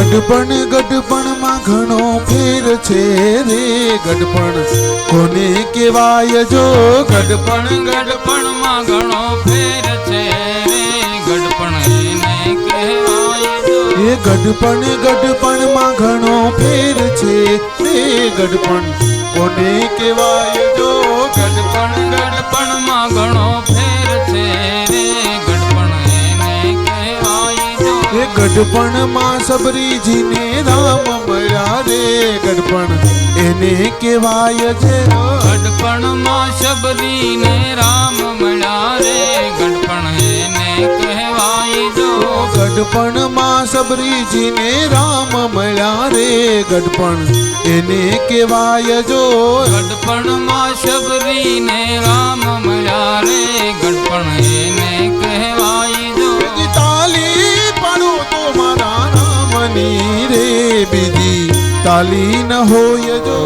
ગઢપણ ગઢપણમાં ઘણો ફેર છે રે, ગઢપણ કોને કહેવાય જો? ગઢપણ ગઢપણમાં ઘણો ફેર છે રે, ગઢપણ એને કહેવાય જો. એ ગઢપણ ગઢપણમાં ઘણો ફેર છે રે, ગઢપણ કોને કહેવાય જો? ગઢપણ ગઢપણમાં ઘણો ફેર છે રે, ગઢપણ એને કહેવાય જો. એ ગઢપણમાં સબરીજીને રામ મળ્યા રે, ગઢપણ એને કહેવાય છે. ગઢપણમાં શબરીને રામ મળ્યા રે, ગઢપણ એને કહેવાય જો. ગઢપણમાં સબરીજીને રામ મળ્યા રે, ગઢપણ એને કહેવાય જો. ગઢપણમાં શબરીને રામ મળ્યા રે, ગઢપણ એને કહેવાય જો. તાલી પાડો તો મારા રામની રે, બીજી તાલી ન હોય જો.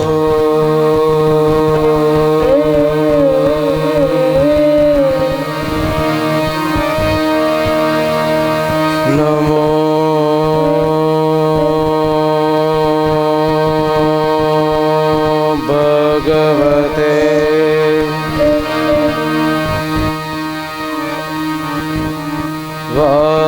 નમો ભગવતે વાસુદેવાય.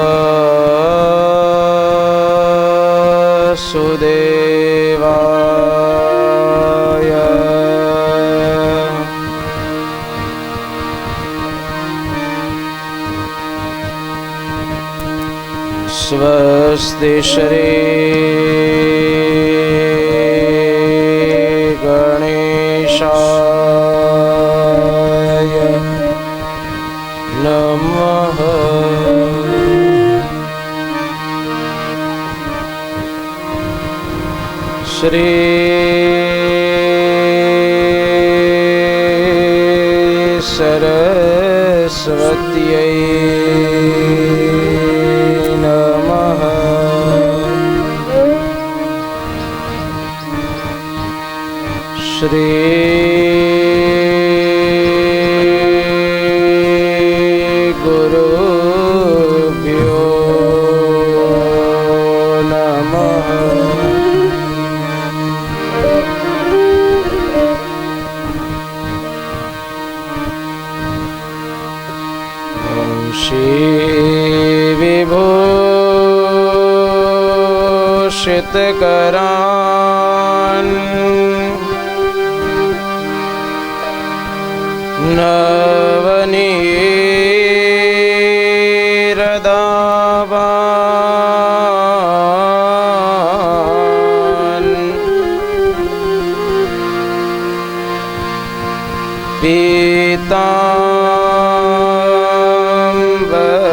સ્વસ્તિ શ્રી ગણેશાય નમઃ. શ્રી સરસ્વત્यै નમઃ. શ્રી ગુરુભ્યો નમઃ. વિભૂષિતકરાन् નવનીરદાવાन् પીતાંબરા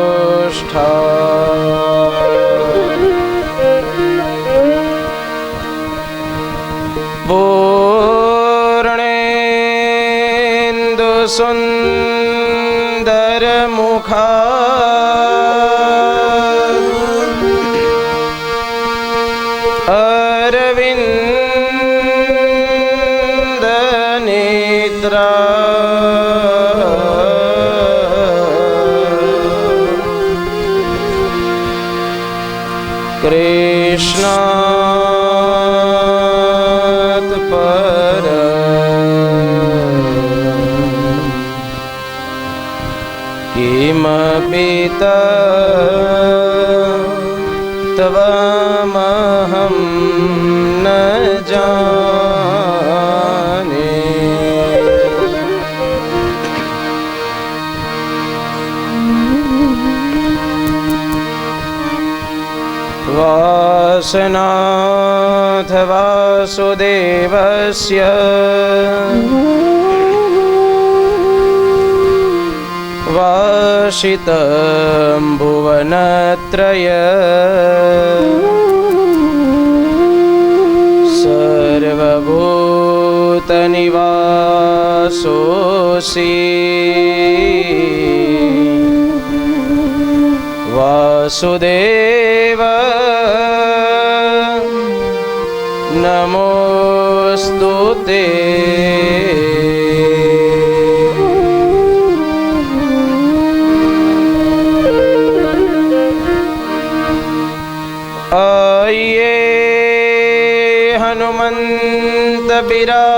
અરુણબિંબફલાધરોષ્ઠા પૂર્ણેન્દુ સુંદરમુખા કૃષ્ણાત પર કિમપિ તવમહં ન જાને. વાસનાથ વાસુદેવસ્ય વાસિतं ભુવનત્રય સર્વભૂતનિવાસોऽસि વાસુદેવ नमोऽस्तु ते। आइए हनुमंत बिराजिए,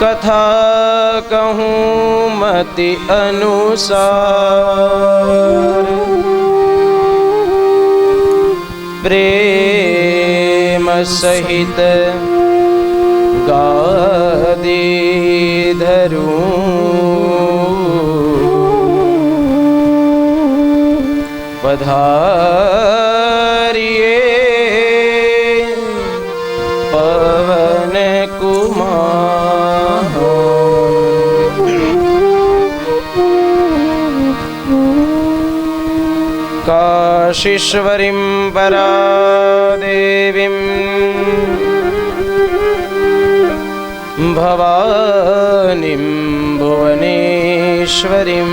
कथा कहूँ मति अनुसार। प्रेम सहित गादी धरूं, पधारिए पवन कुमार। काशीश्वरीं परादेवीं भवानीं भुवनेश्वरीं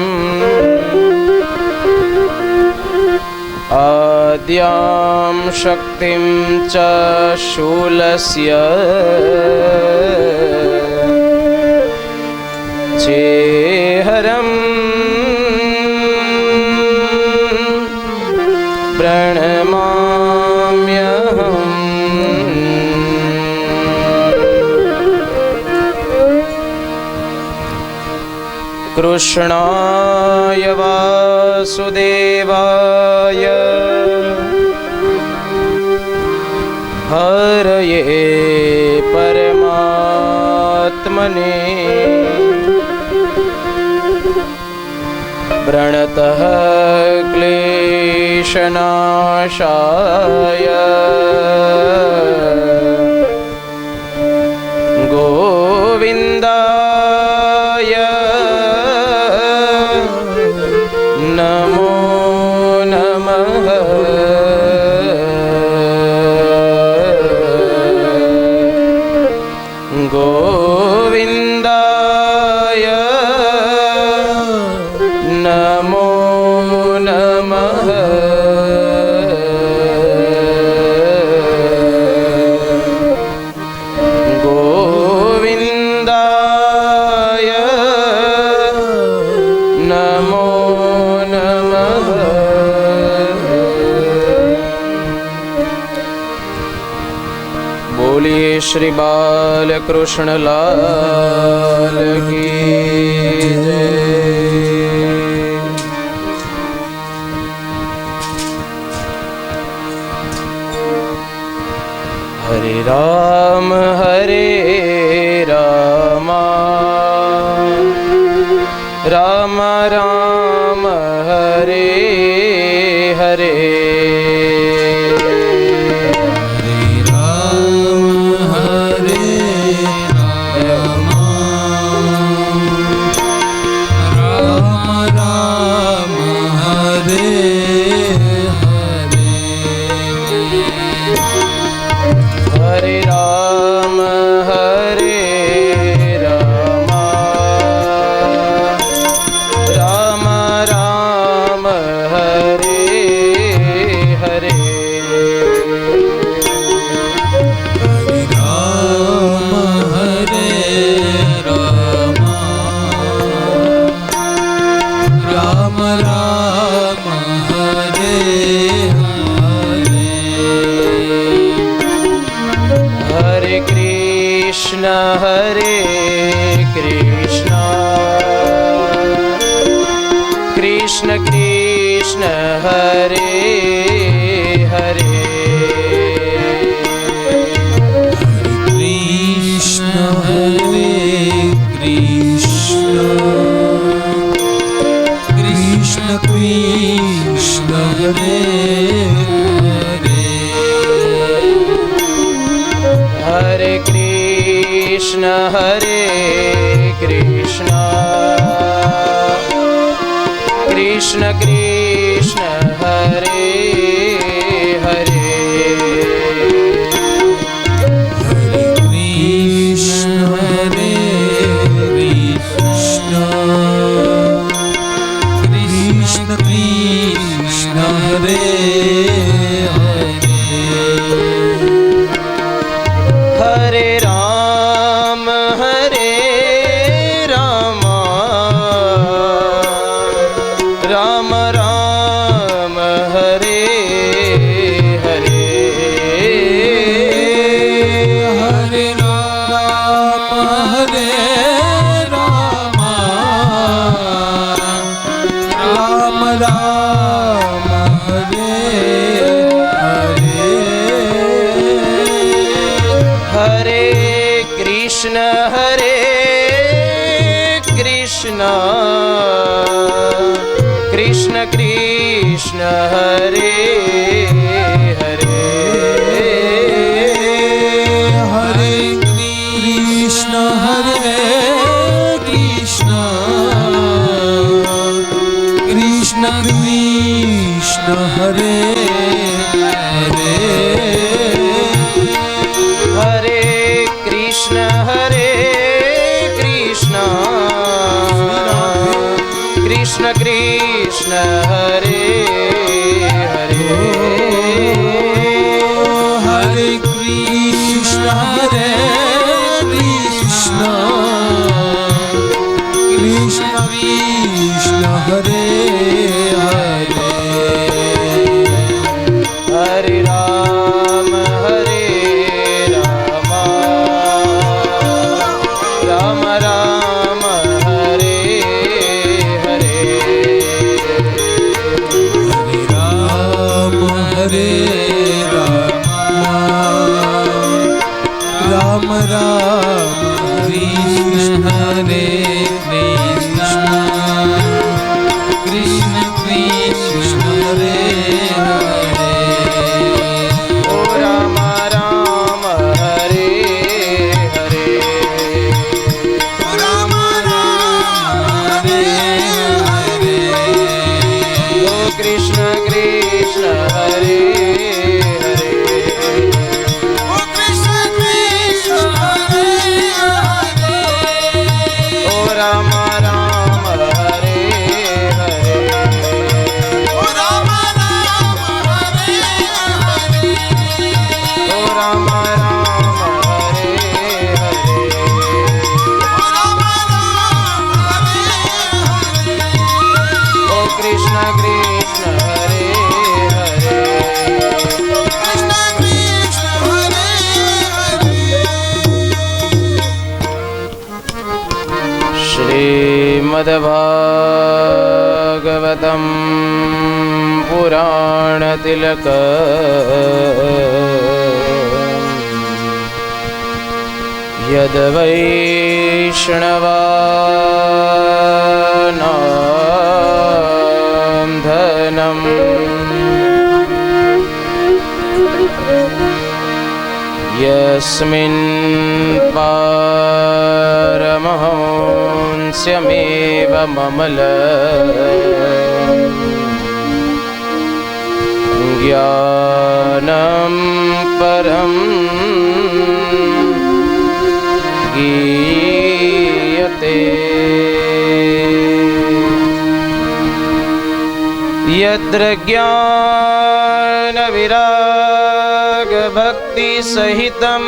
आद्यां शक्तिं च शूलस्य चेहरम् प्रणमाम्यहम्। कृष्णाय वासुदेवाय हरये परमात्मने प्रणतः क्लेशनाशाय गोविन्दाय नमो नमः। गोविन्दाय नमो नमः। गोविन्दाय नमो नमः। बोलिए श्री बालकृष्ण लाल की जय। हरे राम राम राम हरे हरे। हरे कृष्णा कृष्ण कृष्ण हरे हरे। कृष्ण हरे कृष्ण कृष्ण कृष्ण हरे हरे। हरे कृष्ण हरे कृष्ण कृष्ण कृष्ण हरे हरे। हरे कृष्ण हरे कृष्ण कृष्ण कृष्ण હરે હરે રામ રામ રામ હરે હરે હરે રામ હરે રામ રામ રામ હરે હરે હરે કૃષ્ણ કૃષ્ણ કૃષ્ણ હરે હરે હરે કૃષ્ણ કૃષ્ણ કૃષ્ણ હરે હરે હરે કૃષ્ણ કૃષ્ણ કૃષ્ણ હરે હરે હરે કૃષ્ણ કૃષ્ણ કૃષ્ણ હરે હરે હરે રામ રામ રામ હરે હરે હરે રામ રામ રામ કૃષ્ણ હરે કૃષ્ણ કૃષ્ણ હરે હરે ઓ રામ રામ હરે હરે રામ રામ હરે હરે ઓ કૃષ્ણ કૃષ્ણ હરે હરે ઓ કૃષ્ણ કૃષ્ણ હરે હરે ઓ રામ રામ હરે હરે ઓ રામ રામ હરે હરે ઓ રામ રામ હરે હરે ઓ રામ રામ હરે હરે ઓ કૃષ્ણ કૃષ્ણ હરે હરે કૃષ્ણ કૃષ્ણ હરે હરે શ્રીમદ્ભાગવતમ પુરાણ તિલક યદ વૈષ્ણવાનામ ધનમ યસ્મિન પારમહંસ્યમેવ મમલ જ્ઞાનમ પરમ ગીયતે यत्र ज्ञान विराग भक्ति सहितं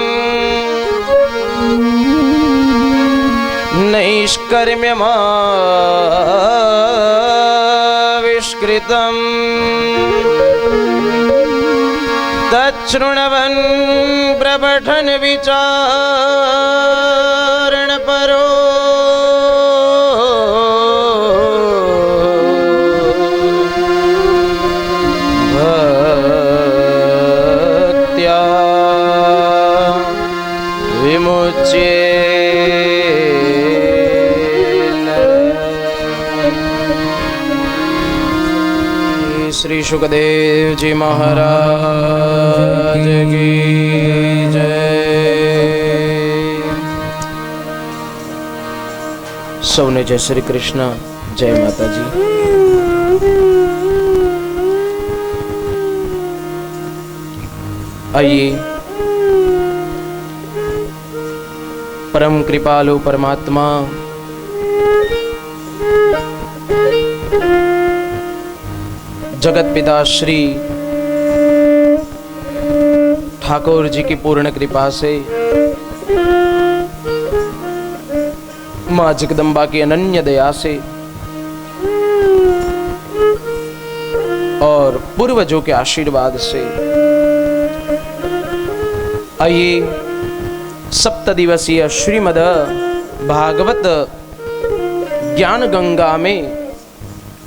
नैष्कर्म्यमाविष्कृतं तच्छृण्वन् प्रपठन् विचारण परो श्री सुखदेव जी महाराज की जय। सौने जय श्री कृष्ण, जय माता जी। आइए परम कृपालु परमात्मा जगत पिता श्री ठाकुर जी की पूर्ण कृपा से, मां जगदम्बा की अनन्य दया से और पूर्वजों के आशीर्वाद से आइए 7 दिवसीय श्रीमद् भागवत ज्ञान गंगा में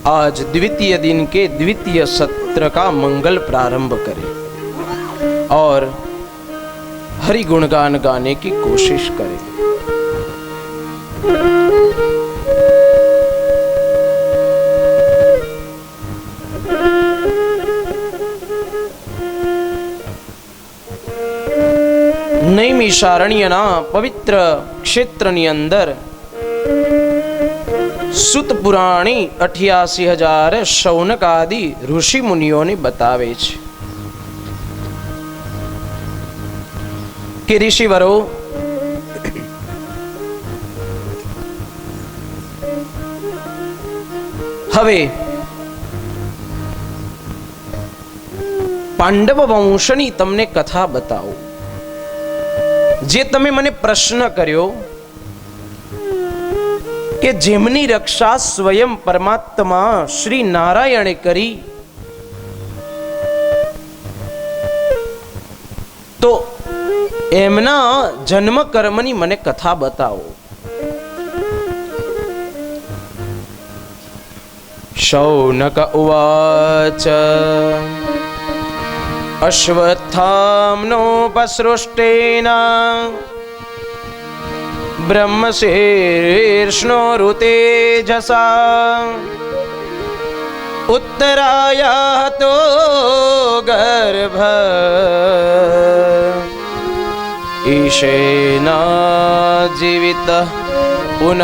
आज द्वितीय दिन के द्वितीय सत्र का मंगल प्रारंभ करें और हरि गुणगान गाने की कोशिश करें। નૈમિષારણ્યના પવિત્ર ક્ષેત્રની અંદર સુત પુરાણી 88,000 શૌનકાદિ ઋષિ મુનિઓને બતાવે છે કે ઋષિવરો હવે પાંડવ વંશની તમને કથા બતાવો। જે તમે મને પ્રશ્ન કર્યો કે જેમની રક્ષા સ્વયં પરમાત્મા શ્રી નારાયણે કરી, તો એમના જન્મ કર્મની મને કથા બતાવો। શૌનક ઉવાચ અશ્વત્થામ્નોપસૃષ્ટેના બ્રહ્મશીર્ષ્ણોરુતેજસા ઉત્તરાયાતો ગર્ભ ઈશેના જીવિત પુનઃ।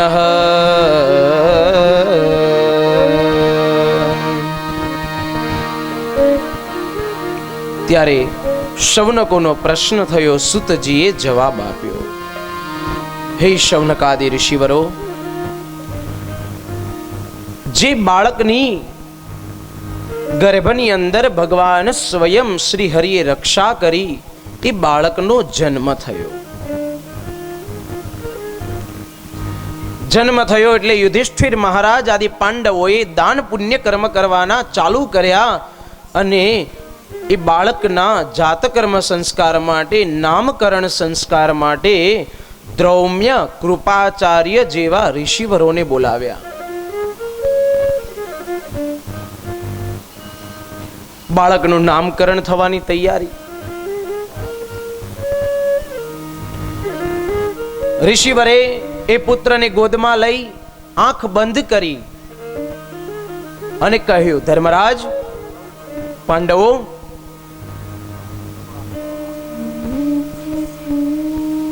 ત્યારે શૌનકોનો પ્રશ્ન થયો, સુતજીએ જવાબ આપ્યો, હે શૌનકાદિ ઋષિવરો, જે બાળકની ગર્ભની અંદર ભગવાન સ્વયં શ્રી હરિએ રક્ષા કરી, એ બાળકનો જન્મ થયો। જન્મ થયો એટલે યુધિષ્ઠિર મહારાજ આદિ પાંડવોએ દાન પુણ્ય કર્મ કરવાના ચાલુ કર્યા અને એ બાળકના જાતકર્મ સંસ્કાર માટે, નામકરણ સંસ્કાર માટે દ્રૌમ્ય, કૃપાચાર્ય જેવા ઋષિવરોને બોલાવ્યા। બાળકનું નામકરણ થવાની તૈયારી। ઋષિવરે એ પુત્રને ગોદમાં લઈ આંખ બંધ કરી અને કહ્યું, ધર્મરાજ, પાંડવો,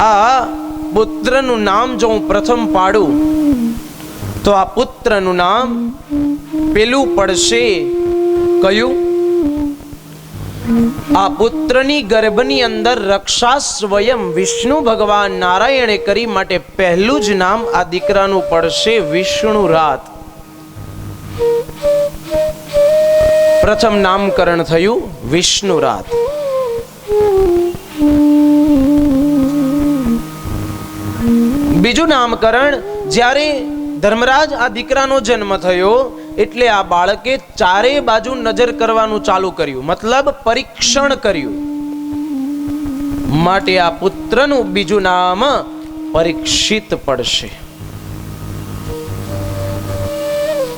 આ પુત્રનું નામ જો હું પ્રથમ પાડું તો આ પુત્રનું નામ પેલું પડશે, કયું? આ પુત્રની ગર્ભની અંદર રક્ષા સ્વયં વિષ્ણુ ભગવાન નારાયણે કરી, માટે પહેલું જ નામ આ દીકરાનું પડશે વિષ્ણુ રાત। પ્રથમ નામકરણ થયું વિષ્ણુ રાત। બીજું નામકરણ, જ્યારે ધર્મરાજ આ દીકરાનો જન્મ થયો એટલે આ બાળકે ચારે બાજુ નજર કરવાનું ચાલુ કર્યું, મતલબ પરીક્ષણ કર્યું, માટે આ પુત્રનું બીજું નામ પરીક્ષિત પડશે।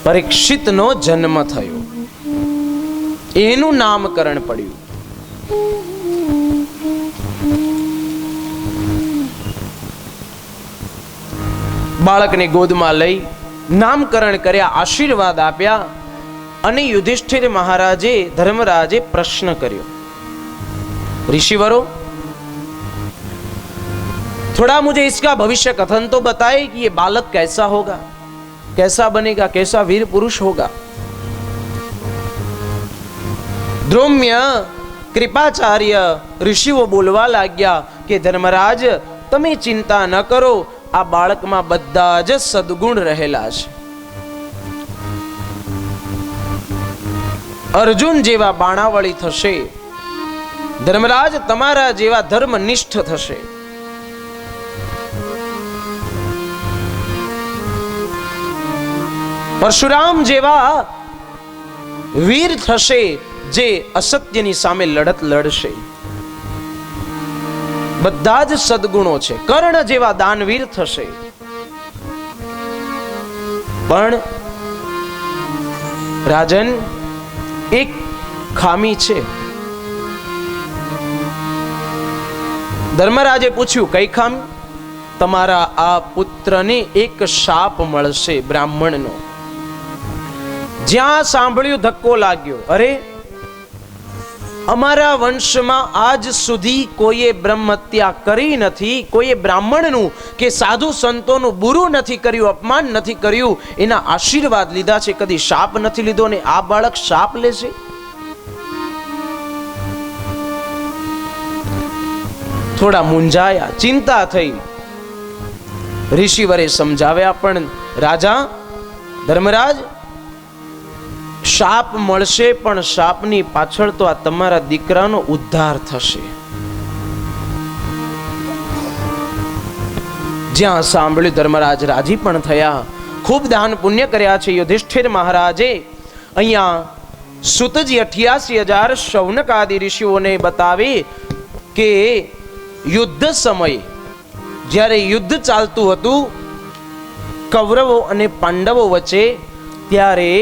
પરીક્ષિતનો જન્મ થયો, એનું નામકરણ પડ્યું। બાળકને ગોદમાં લઈ નામકરણ કર્યા, આશીર્વાદ આપ્યા અને યુધિષ્ઠિર મહારાજે, ધર્મરાજે પ્રશ્ન કર્યો, ऋषिवरो, थोड़ा मुझे इसका भविष्य कथन तो बताए कि ये बालक कैसा होगा, कैसा बनेगा, कैसा वीर पुरुष होगा। द्रौम्य, कृपाचार्य ऋषिओ बोलवा लाग्या कि धर्मराज, तमे चिंता न करो, आ बाळक में बधा ज सद्गुण रहेला छे। અર્જુન જેવા બાણાવળી થશે, ધર્મરાજ તમારા જેવા ધર્મનિષ્ઠ થશે. પરશુરામ જેવા વીર થશે જે અસત્યની સામે લડત લડશે. બધા જ સદગુણો છે. કર્ણ જેવા દાનવીર થશે. પણ રાજન, એક ખામી છે. ધર્મરાજે પૂછ્યું, કઈ ખામી? તમારા આ પુત્રને એક શાપ મળશે બ્રાહ્મણનો. જ્યાં સાંભળ્યું ધક્કો લાગ્યો. અરે, અમારા વંશમાં આજ સુધી કોઈએ બ્રહ્મ હત્યા કરી નથી, કોઈએ બ્રાહ્મણનું કે સાધુ સંતોનું બુરું નથી કર્યું, અપમાન નથી કર્યું, એના આશીર્વાદ લીધા છે, કદી શાપ નથી લીધો, ને આ બાળક શાપ લેશે? થોડા મૂંઝાયા, ચિંતા થઈ. ઋષિવરે સમજાવ્યા, પણ રાજા ધર્મરાજ, શાપ મળશે, પણ શાપની પાછળ તો આ તમારા દીકરાનો ઉદ્ધાર થશે. જ્યાં સાંભળ્યું ધર્મરાજ રાજી પણ થયા. ખૂબ દાન પુણ્ય કર્યા છે યુધિષ્ઠિર મહારાજે. અહીંયા સુતજી 88,000 શૌનક આદિ ઋષિઓને બતાવી કે યુદ્ધ સમયે જ્યારે યુદ્ધ ચાલતું હતું કૌરવો અને પાંડવો વચ્ચે, ત્યારે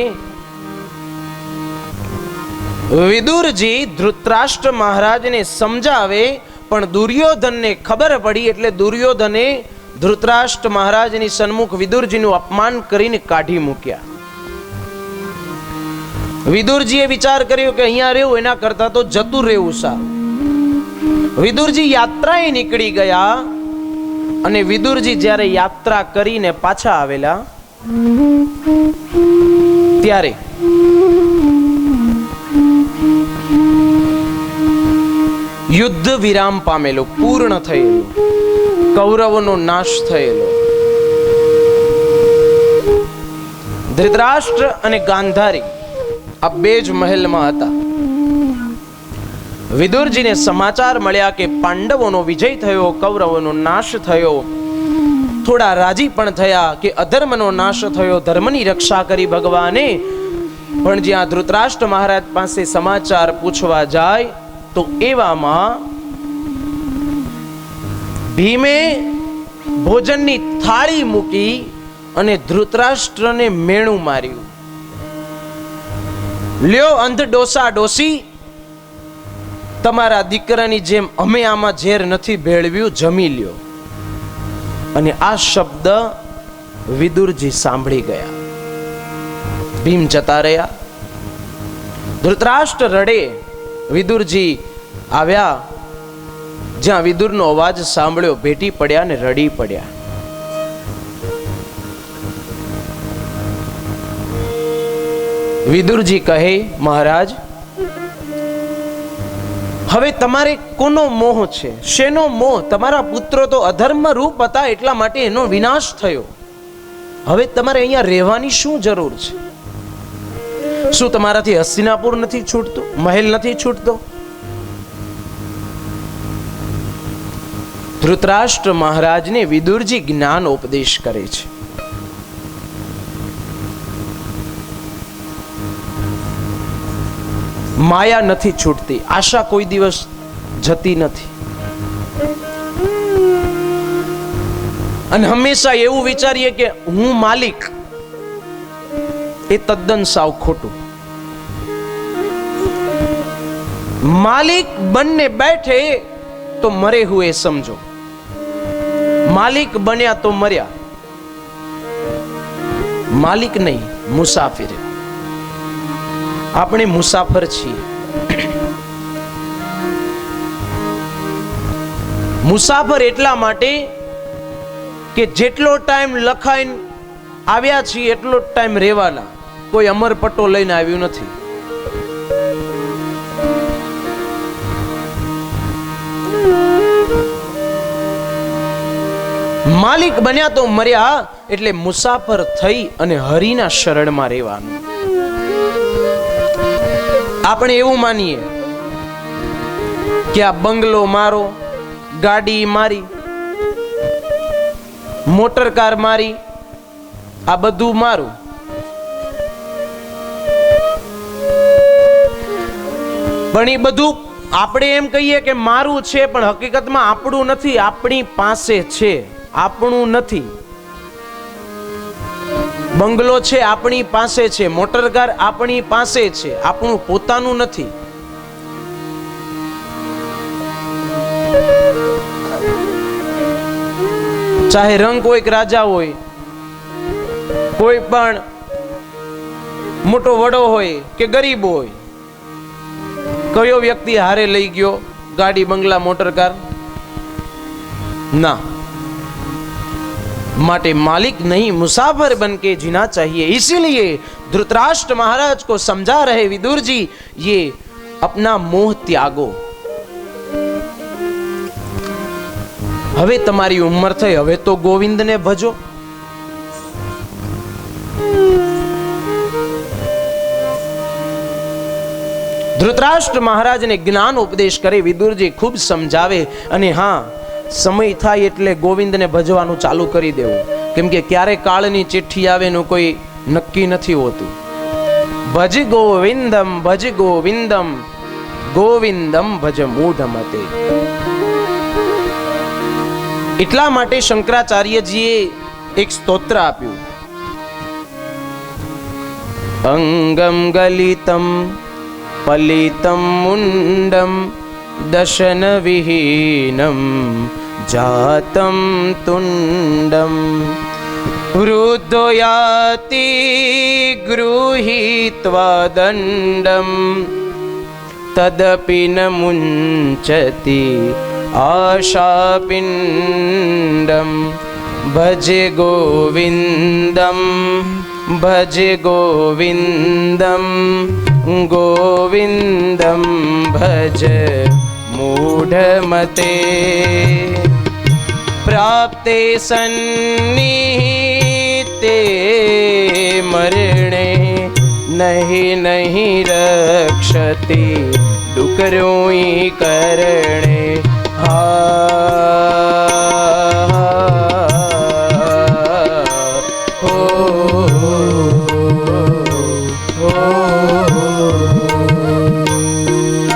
વિદુરજી ધૃતરાષ્ટ્ર મહારાજને સમજાવે, પણ દુર્યોધનને ખબર પડી એટલે દુર્યોધને ધૃતરાષ્ટ્ર મહારાજની સન્મુખ વિદુરજીનું અપમાન કરીને કાઢી મૂક્યા. વિદુરજીએ વિચાર કર્યો કે અહીંયા રહેવું એના કરતા તો જતું રહેવું સારું. વિદુરજી યાત્રાએ નીકળી ગયા, અને વિદુરજી જ્યારે યાત્રા કરીને પાછા આવેલા ત્યારે યુદ્ધ વિરામ પામેલો, પૂર્ણ થયેલું, કૌરવોનો નાશ થયેલો. ધૃતરાષ્ટ્ર અને ગાંધારી આ બે જ મહેલમાં હતા. વિદુરજીને સમાચાર મળ્યા કે પાંડવોનો વિજય થયો, કૌરવોનો નાશ થયો. થોડા રાજી પણ થયા કે અધર્મનો નાશ થયો, ધર્મની રક્ષા કરી ભગવાને. પણ જ્યાં ધૃતરાષ્ટ્ર મહારાજ પાસે સમાચાર પૂછવા જાય તો એવામાં ભીમે ભોજનની થાળી મૂકી અને ધૃતરાષ્ટ્રને મેણું માર્યું. લ્યો અંધ ડોસા ડોસી, તમારા દીકરાની જેમ અમે આમાં ઝેર નથી ભેળવ્યું, જમી લ્યો. અને આ શબ્દ વિદુરજી સાંભળી ગયા. ભીમ જતા રહ્યા. ધૃતરાષ્ટ્ર રડે. વિદુરજી આવ્યા. જ્યાં વિદુરનો અવાજ સાંભળ્યો ભેટી પડ્યા ને રડી પડ્યા. વિદુરજી કહે, મહારાજ, હવે તમારે કોનો મોહ છે? શેનો મોહ? તમારા પુત્રો તો અધર્મ રૂપ હતા એટલા માટે એનો વિનાશ થયો. હવે તમારે અહીંયા રહેવાની શું જરૂર છે? શું તમારાથી હસ્તિનાપુર નથી છૂટતું? મહેલ નથી છૂટતો? ધૃતરાષ્ટ્ર મહારાજને વિદુરજી જ્ઞાન ઉપદેશ કરે છે. માયા નથી છૂટતી, આશા કોઈ દિવસ જતી નથી. અને હંમેશા એવું વિચારીએ કે હું માલિક, એ તદ્દન સાવ ખોટું. માલિક બનને બેઠે તો મરે હુએ સમજો, માલિક બન્યા તો મર્યા. માલિક નહીં, મુસાફિર. આપણે મુસાફર છીએ. મુસાફર એટલા માટે કે જેટલો ટાઈમ લખાઈને આવ્યા છીએ એટલો ટાઈમ રહેવાના. કોઈ અમરપટ્ટો લઈને આવ્યું નથી. માલિક બન્યા તો મર્યા, એટલે મુસાફર થઈ અને હરિના શરણમાં રહેવાનું. આપણે એવું માનીએ કે આ બંગલો મારો, ગાડી મારી, મોટર કાર મારી, આ બધું મારું. પણ એ બધું આપણે એમ કહીએ કે મારું છે, પણ હકીકતમાં આપણું નથી. આપણી પાસે છે, આપણું નથી. બંગલો છે, આપણી પાસે છે. મોટર કાર આપણી પાસે છે, આપણું પોતાનું નથી. ચાહે રંગ કોઈ રાજા હોય, કોઈ પણ મોટો વડો હોય કે ગરીબ હોય, કયો વ્યક્તિ હારે લઈ ગયો ગાડી, બંગલા, મોટર કાર? ના. माटे मालिक नहीं मुसाफिर बन के जीना चाहिए. इसीलिए धृतराष्ट्र महाराज को समझा रहे विदुर जी, ये अपना मोह त्यागो. હવે તમારી ઉંમર થઈ, હવે તો ગોવિંદને ભજો. ધૃતરાષ્ટ્ર મહારાજને જ્ઞાન ઉપદેશ કરે, વિદુરજી ખૂબ સમજાવે. અને હા, સમય થાય એટલે ગોવિંદને ભજવાનું ચાલુ કરી દેવું, કેમ કે ક્યારે કાળની ચિઠ્ઠી આવે એનું કોઈ નક્કી નથી હોતું. ભજ ગોવિંદમ, ભજ ગોવિંદમ, ગોવિંદમ ભજ મૂઢમતે. એટલા માટે શંકરાચાર્યજીએ એક સ્તોત્ર આપ્યું. અંગમ ગલિતમ પલિતમ મુંડમ દશન વિહીનમ જાતમ તુંડમ વૃદ્ધો યાતિ ગૃહીત્વા દંડમ તદપિ ન મુંચતિ આશાપિંડમ ભજ ગોવિંદમ, ભજ ગોવિંદમ, ગોવિંદમ ભજ મૂઢમતે. પ્રાપ્તે સન્નિહિતે મરણે નહીં નહીં રક્ષતિ ડુકરોઈ કરણે.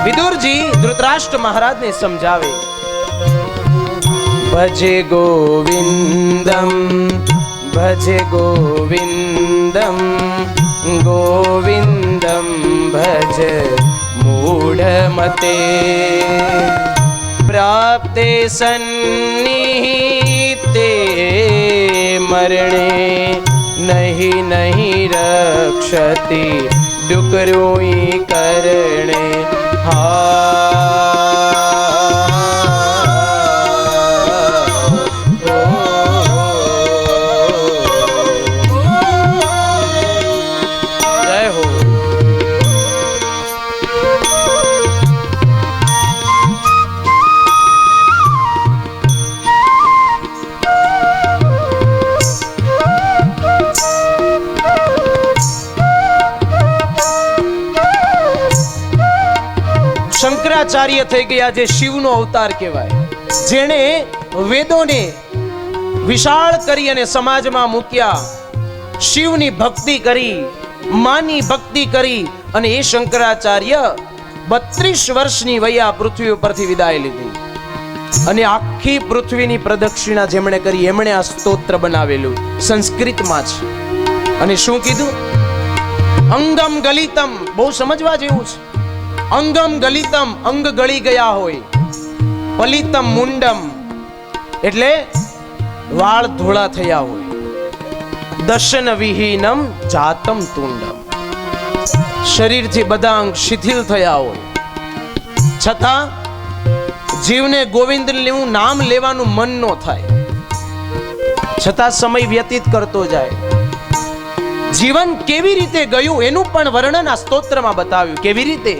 વિદુરજી ધૃતરાષ્ટ્ર મહારાજ ને સમજાવે, ભજે ગોવિંદમ, ભજે ગોવિંદમ, ગોવિંદમ ભજ મૂઢમતે. પ્રાપ્તે સન્નિહિતે મરણે નહીં નહીં રક્ષતિ ડુકરોઈ કરણે. જય હો. શંકરાચાર્ય થઈ ગયા, જે શિવનો અવતાર કહેવાય, જેણે વેદોને વિશાળ કરી અને સમાજમાં મૂક્યા, શિવની ભક્તિ કરી, માની ભક્તિ કરી, અને એ શંકરાચાર્ય 32 વર્ષની વયે પૃથ્વી ઉપરથી વિદાય લીધી. અને આખી પૃથ્વીની પ્રદક્ષિણા જેમણે કરી, એમણે આ સ્તોત્ર બનાવેલું, સંસ્કૃતમાં છે. અને શું કીધું? અંગમ ગલિતમ. બહુ સમજવા જેવું છે. અંગમ ગલિતમ, અંગ ગળી ગયા હોય. પલિતમ મુંડમ, એટલે વાળ ધોળા થયા હોય. દશન વિહીનમ જાતમ તુંડમ, શરીરથી બધા અંગ શિથિલ થયા હોય, છતાં જીવને ગોવિંદનું નામ લેવાનું મન ન થાય, છતાં સમય વ્યતીત કરતો જાય. જીવન કેવી રીતે ગયું એનું પણ વર્ણન આ સ્તોત્રમાં બતાવ્યું. કેવી રીતે?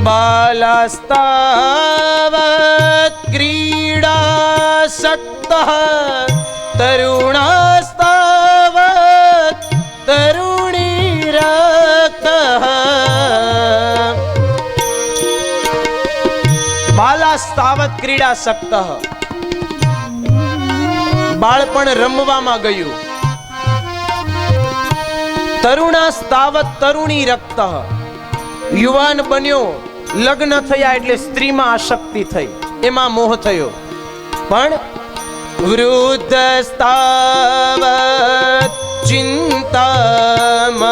બાલાસ્તાવત ક્રીડાસક્તઃ તરુણાસ્તાવત તરુણી તાવત ક્રીડાસક્ત, બાળપણ રમવામાં ગયું. તરુણાસ્તાવત તરુણી રક્ત, યુવાન બન્યો, લગ્ન થયા એટલે સ્ત્રીમાં આસક્તિ થઈ, એમાં મોહ થયો. પણ વૃદ્ધસ્તાવત ચિંતામગ્ન,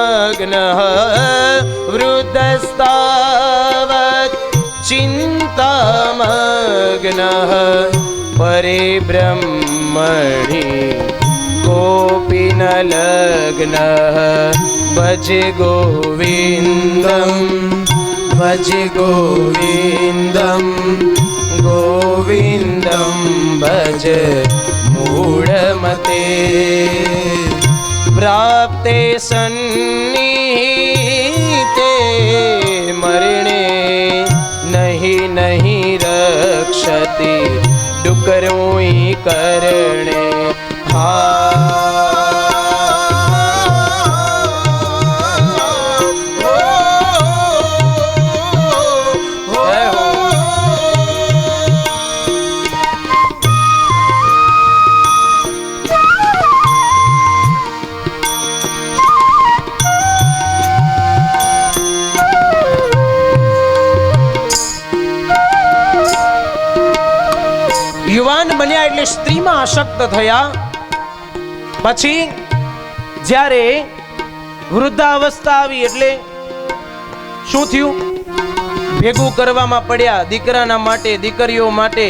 વૃદ્ધસ્તાવત ચિંતામગ્ન, પરે બ્રહ્મણી કોપી ન લગ્ન, ભજ ગોવિંદમ ભજ ગોવિંદમ ગોવિંદમ ભજ મૂઢમતે. પ્રાપ્તે સન્નિહિતે મરણે, નહીં નહીં રક્ષતિ ડુકરોઈ કરણે. યુવાન બન્યા એટલે સ્ત્રીમાં આસક્ત થયા. પછી જ્યારે વૃદ્ધાવસ્થા આવી એટલે શું થયું? ભેગું કરવામાં પડ્યા, દીકરાના માટે, દીકરીઓ માટે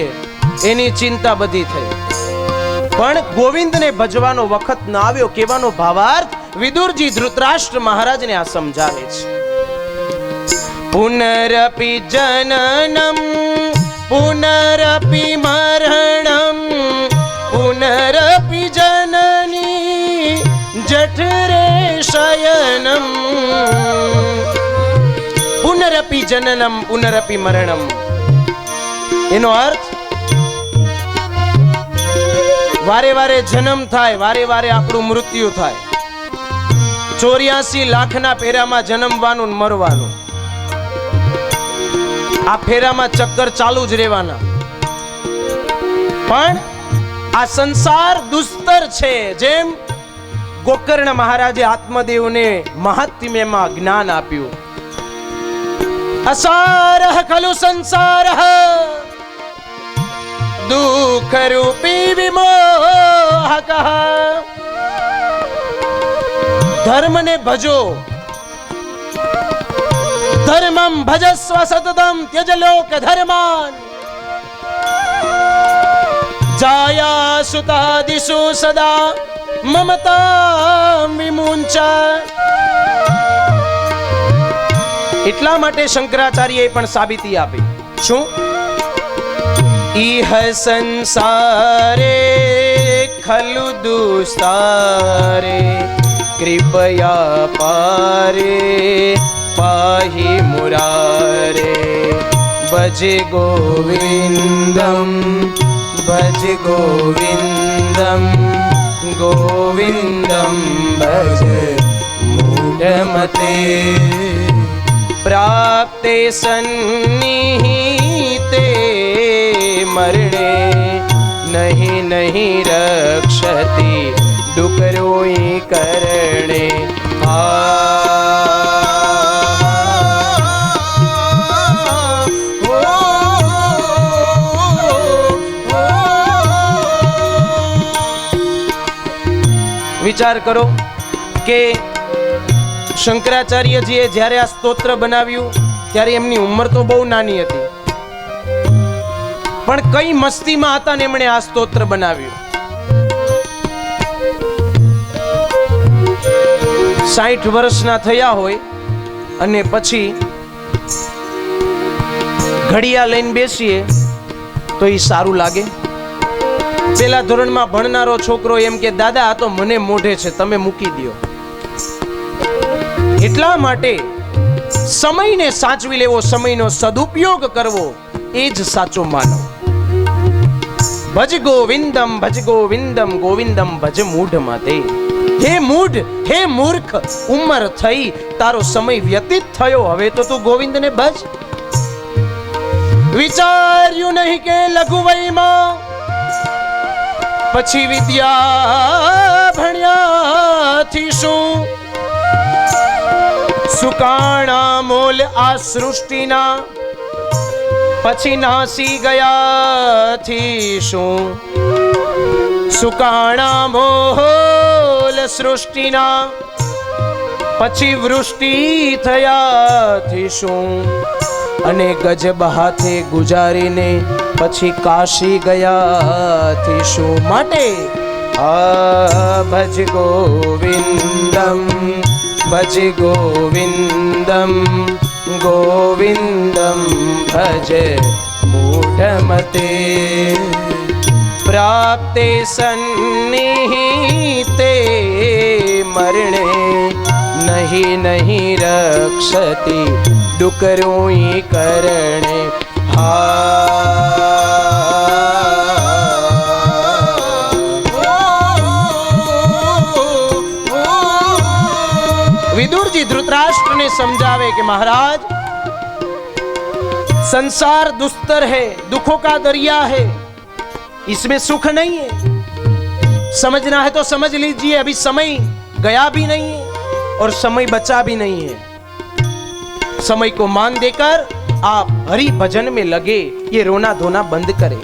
એની ચિંતા બધી થઈ. પણ ગોવિંદને ભજવાનો વખત ન આવ્યો. કહેવાનો ભાવાર્થ વિદુરજી ધૃતરાષ્ટ્ર મહારાજને આ સમજાવે છે. પુનરપી જનનમ પુનરપી મરણમ, પુનરપી જનની જઠરે શયનમ. પુનરપી જનનમ પુનરપી મરણમ, એનો અર્થ વારે વારે જન્મ થાય, વારે વારે આપણું મૃત્યુ થાય. 84 લાખના ફેરામાં જન્મવાનું ને મરવાનું, આ ફેરામાં ચક્કર ચાલુ જ રહેવાના. પણ આ સંસાર દુસ્તર છે. જેમ ગોકર્ણ મહારાજે આત્મદેવને મહાત્મ્યમાં જ્ઞાન આપ્યું. અસારઃ ખલુ સંસારઃ દુઃખ રૂપી વિમોહકઃ. ધર્મને ભજો, ધર્મં ભજસ્વ સતતમ ત્યજ લોક ધર્માન. જાયા સુતાદિષુ સદા મમતા વિમુંચ. એટલા માટે શંકરાચાર્યએ પણ સાબિતી આપી. શું? ઇહ સંસારે ખલુ દુસ્તારે, કૃપયા પારે પાહી મુરારે. ભજ ગોવિંદમ ભજ ગોવિંદમ ગોવિંદમ ભજ મૂઢમતે. પ્રાપ્તે સન્નિહિતે મરણે, નહીં નહીં રક્ષતિ ડુકરોઈ કરણે. વિચાર કરો કે શંકરાચાર્યજીએ જ્યારે આ સ્તોત્ર બનાવ્યું ત્યારે એમની ઉંમર તો બહુ નાની હતી, પણ કઈ મસ્તીમાં હતા ને એમણે આ સ્તોત્ર બનાવ્યું. 60 વર્ષના થયા હોય અને પછી ઘડિયા લઈને બેસીએ તો એ સારું લાગે? પેલા ધોરણમાં ભણનારો છોકરો એમ કે દાદા આ તો મને મોઢે છે, તમે મૂકી દો. એટલા માટે સમયને સાચવી લેવો, સમયનો સદુપયોગ કરવો, એ જ સાચો માનવ. ભજ ગોવિંદમ ગોવિંદમ ભજ મૂઢમતે. હે મૂઢ, હે મૂર્ખ, ઉંમર થઈ, તારો સમય વ્યતીત થયો, હવે તો તું ગોવિંદને ભજ. વિચાર્યું નહીં કે લઘુ વયમાં પછી વિદ્યા ભણ્યાથી શું, સુકાણા મોલ આ સૃષ્ટિના પછી નાસી ગયાથી શું, સુકાણા મોલ સૃષ્ટિના પછી વૃષ્ટિ થયાથી શું, અને ગજબ હાથે ગુજારીને પછી કાશી ગયાથી શું. માટે ભજ ગોવિંદમ ભજ ગોવિંદમ ગોવિંદમ ભજ મૂઢમતે પ્રાપ્તે સન્નિહિતે મરણે નહીં નહીં રક્ષતિ ડુકરોઈ કરણે. વિદુરજી ધૃતરાष्ट्र समझावे कि महाराज संसार दुस्तर है, दुखों का दरिया है, इसमें सुख नहीं है. समझना है तो समझ लीजिए, अभी समय गया भी नहीं है और समय बचा भी नहीं है. समय को मान देकर आप हरि भजन में लगे, ये रोना धोना बंद करें,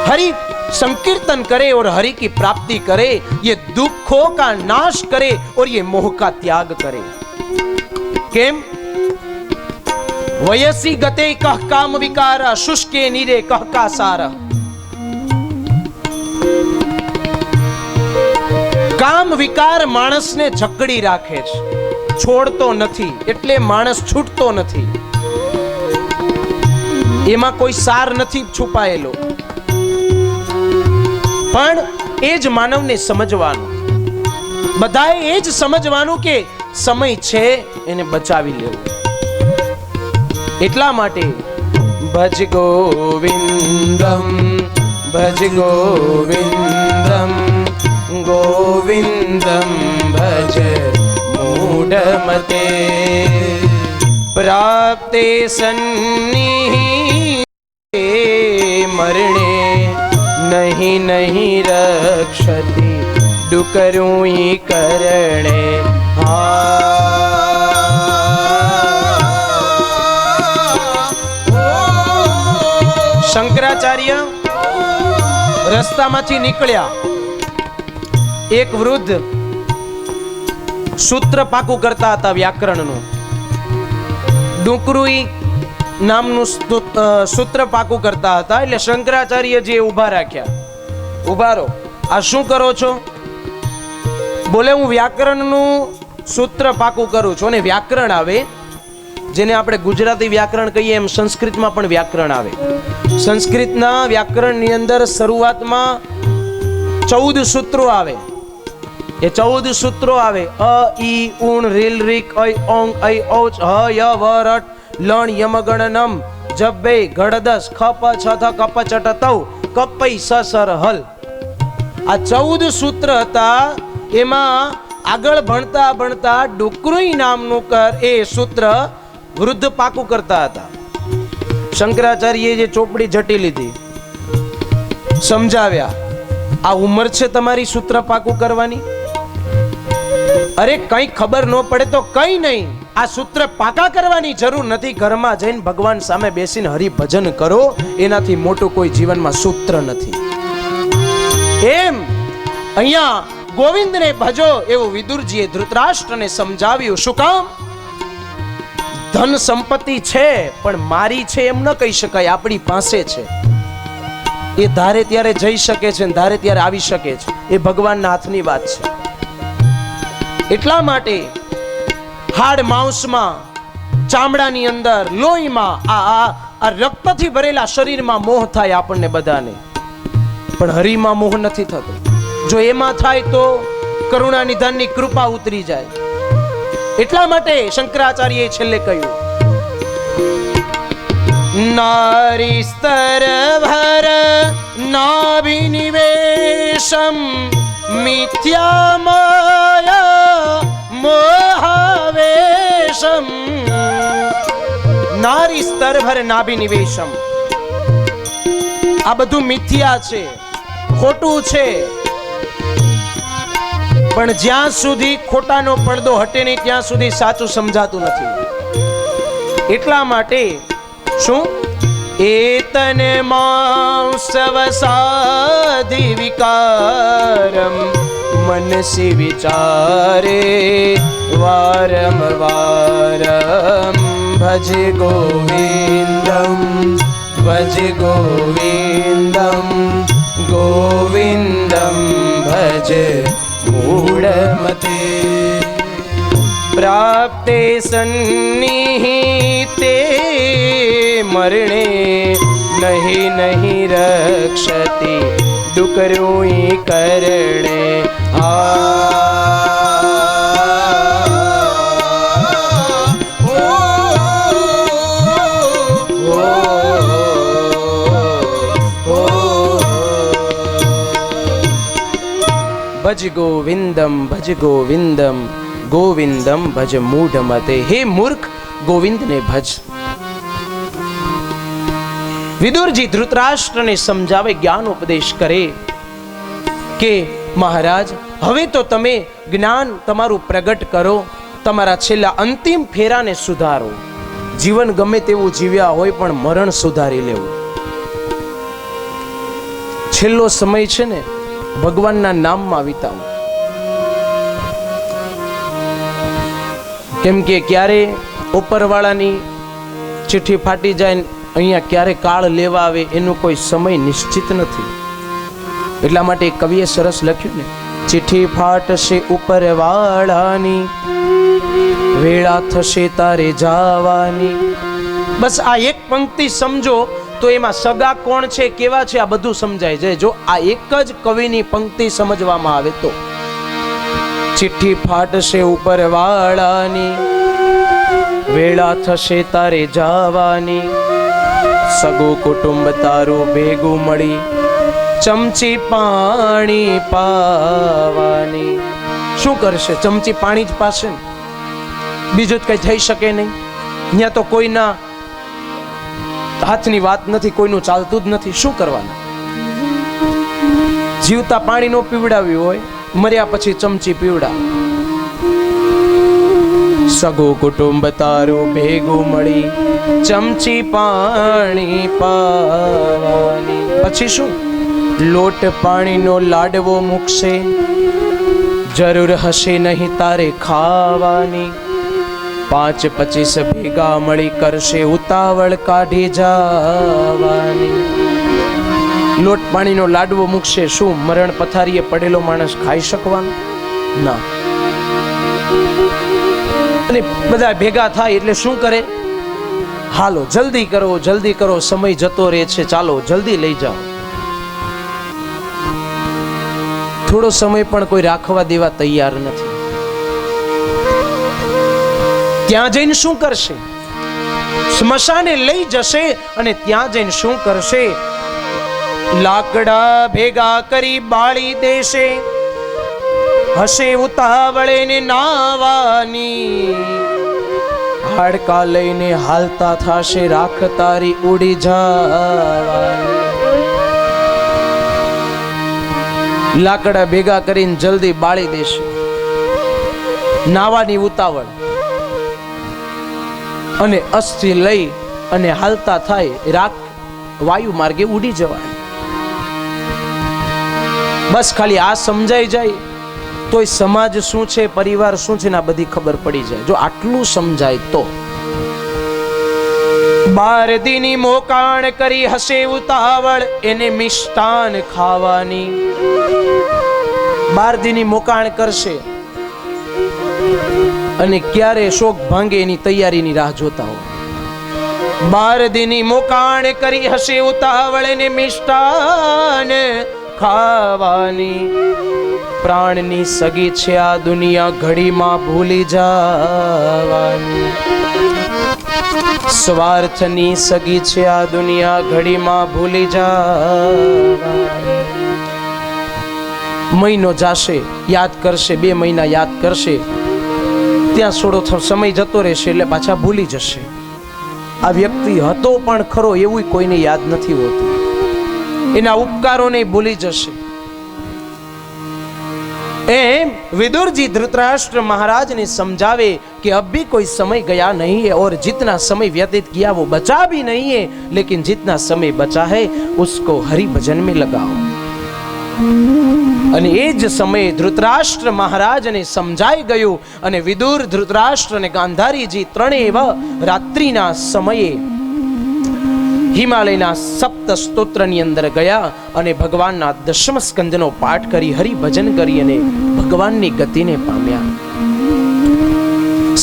हरि संकीर्तन करे और हरि की प्राप्ति करे, ये दुखों का नाश करे और ये मोह का त्याग करे. केम वयसी गते कह काम विकार शुष्के नीरे कह का सार. કામ વિકાર માણસને જકડી રાખે છે, છોડતો નથી, એટલે માણસ છૂટતો નથી. એમાં કોઈ સાર નથી છુપાયેલો, પણ એ જ માનવને સમજવાનું, બધાએ એ જ સમજવાનું કે સમય છે એને બચાવી લેવું. એટલા માટે ભજ ગોવિંદમ ભજ ગોવિંદમ ગોવિંદમ ભજ મૂઢમતે પ્રાપ્તે સન્નિહિતે મરણે નહીં નહીં રક્ષતિ ડુકરોઈ કરણે. શંકરાચાર્ય રસ્તામાંથી નીકળ્યા, એક વૃદ્ધ સૂત્ર પાકું કરતા હતા વ્યાકરણનું. ડુકરુઈ નામનું સૂત્ર પાકું કરતા હતા. એટલે શંકરાચાર્યજી ઊભા રાખ્યા, ઊભા રહો, આ શું કરો છો? બોલે હું વ્યાકરણનું સૂત્ર પાકું કરું છું. અને વ્યાકરણ આવે, જેને આપણે ગુજરાતી વ્યાકરણ કહીએ એમ સંસ્કૃતમાં પણ વ્યાકરણ આવે. સંસ્કૃતના વ્યાકરણની અંદર શરૂઆતમાં 14 સૂત્રો આવે. એ 14 સૂત્રો આવે: અ ઈ ઉણ રીલ રીક ઐ ઓંગ ઐ ઔચ હ ય વ રટ લણ યમ ગણ નમ જબ બે ઘડદસ ખપ છ થ કપ ચટ તૌ કપઈ સ સર હલ. આ 14 સૂત્ર હતા. એમાં આગળ ભણતા ભણતા ડુકરુઈ નામનું એ સૂત્ર વૃદ્ધ પાકું કરતા હતા. શંકરાચાર્યએ જે ચોપડી ઝટી લીધી, સમજાવ્યા, આ ઉંમર છે તમારી સૂત્ર પાકું કરવાની? અરે કઈ ખબર ન પડે તો કઈ નહીં, આ સૂત્ર પાકા કરવાની જરૂર નથી. ઘરમાં જઈને ભગવાન સામે બેસીને હરિભજન કરો, એનાથી મોટું કોઈ જીવનમાં સૂત્ર નથી. એમ અહીંયા ગોવિંદને ભજો એવું વિદુરજીએ ધૃતરાષ્ટ્રને સમજાવ્યું. શું કામ? ધન સંપત્તિ છે પણ મારી છે એમ ન કહી શકાય, આપણી પાસે છે. એ ધારે ત્યારે જઈ શકે છે, ધારે ત્યારે આવી શકે છે, એ ભગવાનના હાથની વાત છે. એટલા માટે હાડ માંસમાં, ચામડાની અંદર, લોહીમાં, આ રક્તથી ભરેલા શરીરમાં મોહ થાય આપણને બધાને, પણ હરિમાં મોહ નથી થતો. જો એમાં થાય તો કરુણા નિધાનની કૃપા ઉતરી જાય. એટલા માટે શંકરાચાર્યએ છેલ્લે કહ્યું: નારી સ્તર ભર નાભિનિવેશમ મિથ્યા માયા મોહાવેશમ નારી સ્તરભર નાભિ નિવેશમ. આ બધું મિથ્યા છે, ખોટું છે, પણ જ્યાં સુધી ખોટાનો પડદો હટે નહીં ત્યાં સુધી સાચું સમજાતું નથી. એટલા માટે શું એતન માંસવ સાધિ વિકારમ મનસી વિચારે વારમ વારમ ભજ ગોવિંદમ ભજ ગોવિંદમ ગોવિંદમ ભજ મૂઢમતે. પ્રાપ્તે સન્નિહિતે મરણે નહીં નહીં રક્ષતિ ડુકરોઈ કરણે. ભજ ગોવિંદમ ભજ ગોવિંદમ ગોવિંદમ ભજ મૂઢમતે. હે મૂર્ખ, ગોવિંદને ભજ. વિદુરજી ધૃતરાષ્ટ્રને સમજાવે, જ્ઞાન ઉપદેશ કરે કે મહારાજ હવે તો તમે જ્ઞાન તમારું પ્રગટ કરો, તમારા છેલ્લા અંતિમ ફેરાને સુધારો. જીવન ગમે તેવું જીવ્યા હોય પણ મરણ સુધારી લેવું. છેલ્લો સમય છે ને ભગવાનના નામમાં વિતાવો. કેમ કે ક્યારે ઉપરવાળાની ચિઠ્ઠી ફાટી જાય, અહીંયા ક્યારે કાળ લેવા આવે એનો કોઈ સમય નિશ્ચિત નથી. એટલા માટે કવિએ સરસ લખ્યું ને, ચિઠ્ઠી ફાટશે ઉપરવાળાની, વેળા થશે તારે જાવાની. બસ આ એક પંક્તિ સમજો તો એમાં સગા કોણ છે, કેવા છે, આ બધું સમજાય જાય. જો આ એક જ કવિની પંક્તિ સમજવામાં આવે તો. ચિઠ્ઠી ફાટશે ઉપરવાળાની, વેળા થશે તારે જાવાની, સગું કુટુંબ તારું ભેગું મળી ચમચી પાણી પાવાની. શું કરશે? ચમચી પાણી જ પાશે ને, બીજું જ કઈ થઈ શકે નહીં. ત્યાં તો કોઈના હાથની વાત નથી, કોઈનું ચાલતું જ નથી. શું કરવાના? જીવતા પાણી નો પીવડાવ્યું હોય, મર્યા પછી ચમચી પીવડા. સગો કુટુંબ તારું ભેગું મળી ચમચી પાણી પાવાની. પછી શું? લોટ પાણીનો લાડવો મૂકશે, જરૂર હશે નહીં તારે ખાવાની. 5-25 ભેગા મળી કરશે ઉતાવળ કાઢી જવાની. લોટ પાણીનો લાડવો મૂકશે, શું મરણ પથારીએ પડેલો માણસ ખાઈ શકવાનો? ના. અને બધા ભેગા થાય એટલે શું કરે? હાલો જલ્દી કરો, જલ્દી કરો, સમય જતો રહે છે, ચાલો જલ્દી લઈ જાઓ. થોડો સમય પણ કોઈ રાખવા દેવા તૈયાર નથી. ત્યાં જઈને શું કરશે? સ્મશાને લઈ જશે અને ત્યાં જઈને શું કરશે? લાકડા ભેગા કરી બાળી દેશે, હશે ઉતાવળે ને નાવાની. હાડકા લઈને હાલતા થાશે, રાખ તારી ઉડી જવાની. લાકડા ભેગા કરીને જલ્દી બાળી દેશે, નાવાની ઉતાવળ, અને અસ્થિ લઈ અને હાલતા થાય, રાખ વાયુ માર્ગે ઉડી જવાય. બસ ખાલી આ સમજાઈ જાય તોય સમાજ શું છે, પરિવાર શું છે ને આ બધી ખબર પડી જાય. જો આટલું સમજાય તો. 12 દીની મોકાણ કરી હશે ઉતાવળ, એને મિષ્ટાન ખાવાની. 12 દીની મોકાણ કરશે અને ક્યારે શોક ભાંગે એની તૈયારીની રાહ જોતા હો. 12 દીની મોકાણ કરી હશે ઉતાવળ, એને મિષ્ટાન ખાવાની. પ્રાણની સગી છે આ દુનિયા, ઘડીમાં ભૂલી જવાની. સ્વાર્થની સગી છે આ દુનિયા, ઘડીમાં ભૂલી જવાની. મહિનો જાશે, યાદ કરશે, 2 મહિના યાદ કરશે, ત્યાં થોડો સમય જતો રહેશે એટલે પાછા ભૂલી જશે. આ વ્યક્તિ હતો પણ ખરો એવું કોઈને યાદ નથી હોતું. એના ઉપકારોને ભૂલી જશે. एम विदुर जी धृतराष्ट्र महाराज ने समझावे कि अब भी कोई समय गया नहीं है और जितना समय व्यतीत किया वो बचा भी नहीं है, लेकिन जितना समय बचा है उसको हरि भजन में लगाओ. અને એ જ સમયે ધૃતરાષ્ટ્ર મહારાજને સમજાઈ ગયું અને વિદુર, ધૃતરાષ્ટ્ર અને ગાંધારીજી ત્રણેય રાત્રિના સમયે હિમાલયના સપ્ત સ્તોત્રની અંદર ગયા અને ભગવાનના દશમ સ્કંદનો પાઠ કરી હરિભજન કરી અને ભગવાનની ગતિને પામ્યા.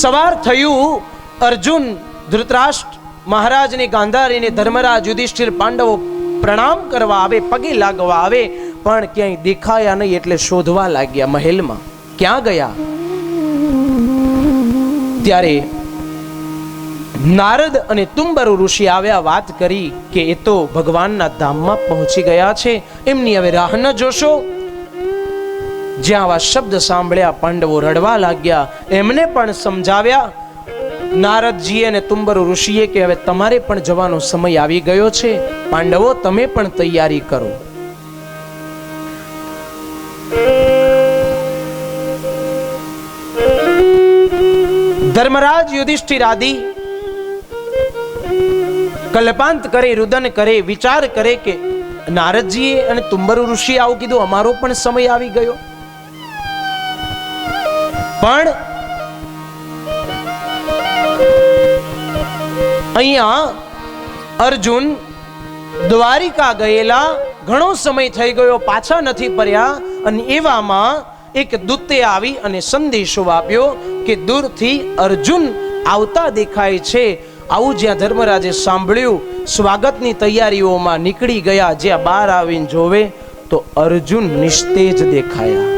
સવાર થયું, અર્જુન, ધૃતરાષ્ટ્ર મહારાજને, ગાંધારીને, ધર્મરાજ, યુધિષ્ઠિર, પાંડવો પ્રણામ કરવા આવે, પગે લાગવા આવે, પણ ક્યાંય દેખાયા નહીં એટલે શોધવા લાગ્યા મહેલમાં. ક્યાં ગયા? ત્યારે નારદ અને તુંબરુ ઋષિ આવ્યા, વાત કરી કે એ તો ભગવાનના ધામમાં પહોંચી ગયા છે, એમની હવે રાહ ન જોશો. જ્યાં આવા શબ્દ સાંભળ્યા પાંડવો રડવા લાગ્યા. એમને પણ સમજાવ્યા નારદજીએ અને તુંબરુ ઋષિએ કે હવે તમારે પણ જવાનો સમય આવી ગયો છે, પાંડવો તમે પણ તૈયારી કરો. ધર્મરાજ, યુધિષ્ઠિર આદિ કલ્પાંત કરે, રુદન કરે, વિચાર કરે કે નારદજીએ અને તુંબરુ ઋષિએ આવું કીધું, અમારો પણ સમય આવી ગયો. પણ અહીંયા અર્જુન દ્વારિકા ગયેલા, ઘણો સમય થઈ ગયો, પાછા નથી ફર્યા. અને એવામાં એક દૂતે આવી અને સંદેશો આપ્યો કે દૂરથી અર્જુન આવતા દેખાય છે. આવું જ્યાં ધર્મરાજે સાંભળ્યું, સ્વાગતની તૈયારીઓમાં નીકળી ગયા. જ્યાં બહાર આવીને જોવે તો અર્જુન નિસ્તેજ દેખાયા.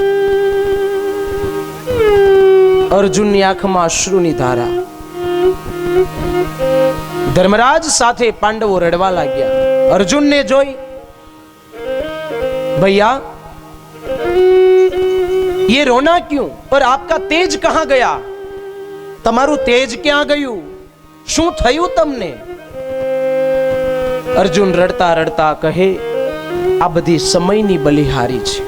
અર્જુનની આંખમાં અશ્રુની ધારા. ધર્મરાજ સાથે પાંડવો રડવા લાગ્યા. અર્જુનને જોઈ, भैया ये रोना क्यों और आपका तेज कहां गया? તમારું તેજ ક્યાં ગયું? શું થયું તમને? અર્જુન રડતા રડતા કહે, આ બધી સમયની બલિહારી છે.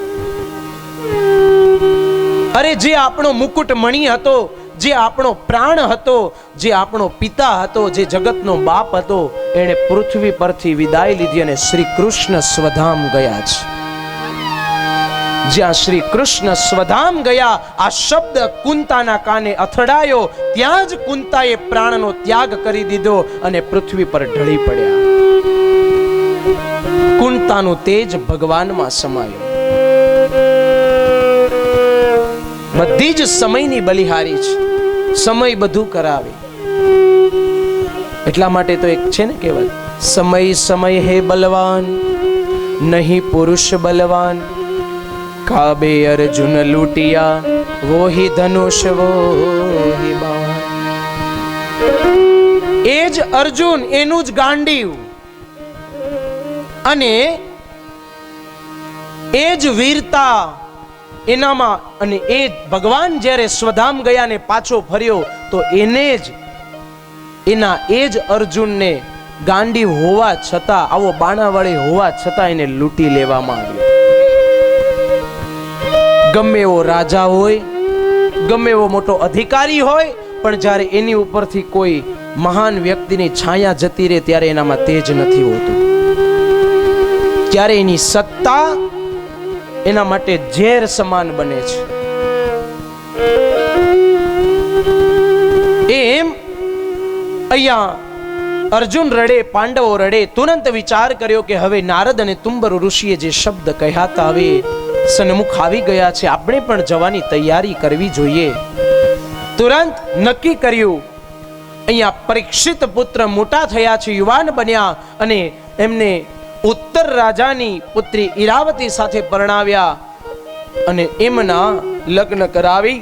અરે જે આપણો મુકુટ મણિ હતો, જે આપણો પ્રાણ હતો, જે આપણો પિતા હતો, જે જગતનો બાપ હતો, એણે પૃથ્વી પરથી વિદાય લીધી અને શ્રી કૃષ્ણ સ્વધામ ગયા છે. જ્યાં શ્રી કૃષ્ણ સ્વધામ ગયા, આ શબ્દ કુંતાના કાને અથડાયો. ત્યાં જ કુંતાએ પ્રાણનો ત્યાગ કરી દીધો અને પૃથ્વી પર ઢળી પડ્યા. કુંતાનું તેજ ભગવાનમાં સમાયું. બધી જ સમયની બલિહારી છે. સમય બધું કરાવે. એટલા માટે તો એક છે ને કહેવાય, સમય સમય હે બલવાન, નહીં પુરુષ બલવાન. કાબે અર્જુન લૂટિયા, વો હી ધનુષ વો હી બાણ. એ જ અર્જુન, એનું જ ગાંડીવ અને એ જ વીરતા એનામાં. અને એ ભગવાન જ્યારે સ્વધામ ગયા ને પાછો ફર્યો તો એને જ, એના એ જ અર્જુનને ગાંડીવ હોવા છતાં, આવો બાણાવાળી હોવા છતાં એને લૂંટી લેવામાં આવ્યો. ગમે એવો રાજા હોય, ગમે એવો મોટો અધિકારી હોય, પણ જ્યારે એની ઉપરથી કોઈ મહાન વ્યક્તિની છાયા જતી રહે ત્યારે એનામાં તેજ નથી હોતું. ત્યારે એની સત્તા એના માટે ઝેર સમાન બને છે. એમ અહીંયા અર્જુન રડે, પાંડવો રડે. તુરંત વિચાર કર્યો કે હવે નારદ અને તુંબરુ ઋષિએ જે શબ્દ કહ્યા હતા હવે સન્મુખ આવી ગયા છે, આપણે પણ જવાની તૈયારી કરવી જોઈએ. તુરંત નક્કી કર્યું. અહીંયા પરીક્ષિત પુત્ર મોટા થયા છે, યુવાન બન્યા અને એમને ઉત્તર રાજાની પુત્રી ઈરાવતી સાથે પરણાવ્યા અને એમના લગ્ન કરાવી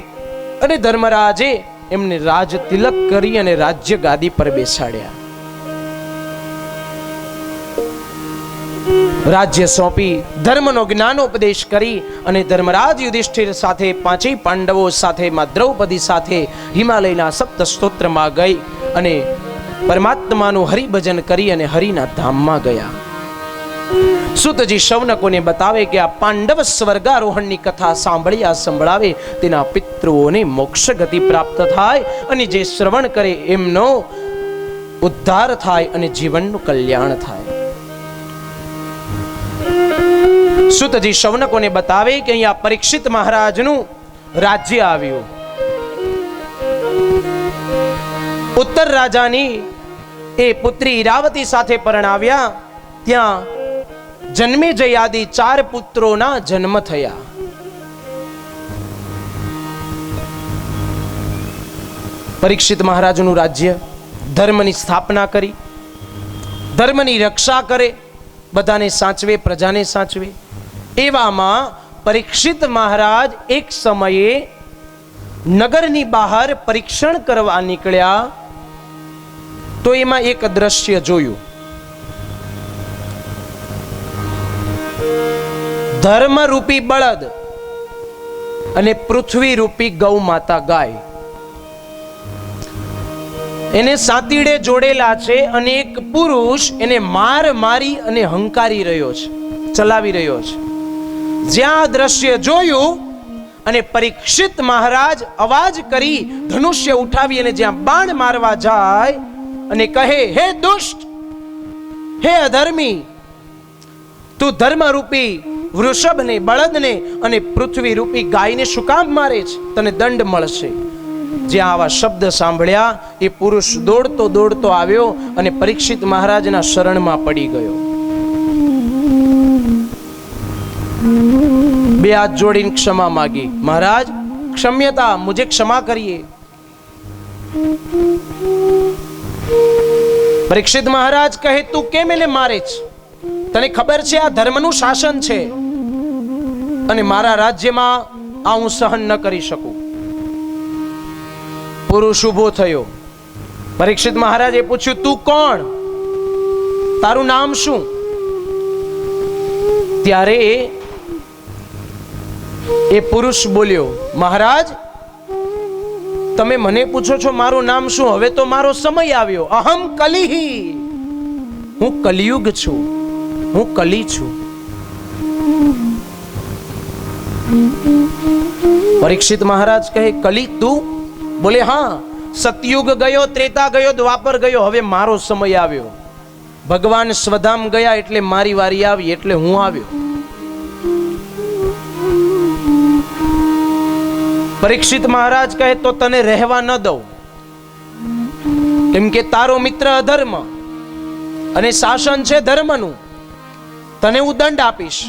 અને ધર્મરાજે એમને રાજ તિલક કરી અને રાજ્ય ગાદી પર બેસાડ્યા. રાજ્ય સોંપી, ધર્મનો જ્ઞાનોપદેશ કરી અને ધર્મરાજ યુધિષ્ઠિર સાથે, પાંચેય પાંડવો સાથે, માં દ્રૌપદી સાથે હિમાલયના સપ્ત સ્તોત્રમાં ગઈ અને પરમાત્માનું હરિભજન કરી અને હરિના ધામમાં ગયા. સુતજી શૌનકોને બતાવે કે આ પાંડવ સ્વર્ગારોહણની કથા સંભળાવે તેના પિતૃઓને મોક્ષ ગતિ પ્રાપ્ત થાય અને જે શ્રવણ કરે એમનો ઉદ્ધાર થાય અને જીવનનું કલ્યાણ થાય. સુતજી શૌનકોને બતાવે કે અહીંયા પરીક્ષિત મહારાજનું રાજ્ય આવ્યું. ઉત્તર રાજાની એ પુત્રી ઈરાવતી સાથે પરણાવ્યા. ત્યાં જન્મેજય આદિ 4 પુત્રોના જન્મ થયા. પરીક્ષિત મહારાજનું રાજ્ય, ધર્મની સ્થાપના કરી, ધર્મની રક્ષા કરે, બધાને સાચવે, પ્રજાને સાચવે. એવામાં પરીક્ષિત મહારાજ એક સમયે નગરની બહાર પરીક્ષણ કરવા નીકળ્યા તો એમાં એક દ્રશ્ય જોયું. ધર્મ રૂપી બળદ અને પૃથ્વી રૂપી ગૌ માતા ગાય એને સાતીડે જોડેલા છે અને એક પુરુષ એને મારી અને હંકારી રહ્યો છે, ચલાવી રહ્યો છે. જ્યાં દ્રશ્ય જોયું અને પરીક્ષિત મહારાજ અવાજ કરી ધનુષ્ય ઉઠાવી અને જ્યાં બાણ મારવા જાય અને કહે, હે દુષ્ટ, હે અધર્મી, તું ધર્મરૂપી વૃષભને, બળદને અને પૃથ્વી રૂપી ગાયને શું કામ મારે છે? તને દંડ મળશે. જ્યાં આવા શબ્દ સાંભળ્યા એ પુરુષ દોડતો દોડતો આવ્યો અને પરીક્ષિત મહારાજના શરણમાં પડી ગયો. 2 હાથ જોડીને ક્ષમા માગી, મહારાજ ક્ષમ્યતા, મુझे ક્ષમા કરીએ. પરીક્ષિત મહારાજ કહે, તું કેમ એને મારે છે? તને ખબર છે આ ધર્મનું શાસન છે અને મારા રાજ્યમાં આ હું સહન ન કરી શકું. પુરુષ ઉભો થયો. પરીક્ષિત મહારાજે પૂછ્યું, તું કોણ? તારું નામ શું? ત્યારે એ પુરુષ બોલ્યો, મહારાજ તમે મને પૂછો છો મારું નામ શું? હવે તો મારો સમય આવ્યો. અહમ કલિહી, હું કલિયુગ છું, હું કલી છું. પરીક્ષિત મહારાજ કહે, કલી તું? બોલે, હા, સતયુગ ગયો, ત્રેતા ગયો, દ્વાપર ગયો, હવે મારો સમય આવ્યો. ભગવાન સ્વધામ ગયા એટલે મારી વારી આવી, એટલે હું આવ્યો. પરીક્ષિત મહારાજ કહે, તો તને રહેવા ન દઉં, કેમ કે તારો મિત્ર અધર્મ અને શાસન છે ધર્મનું. તને હું દંડ આપીશ.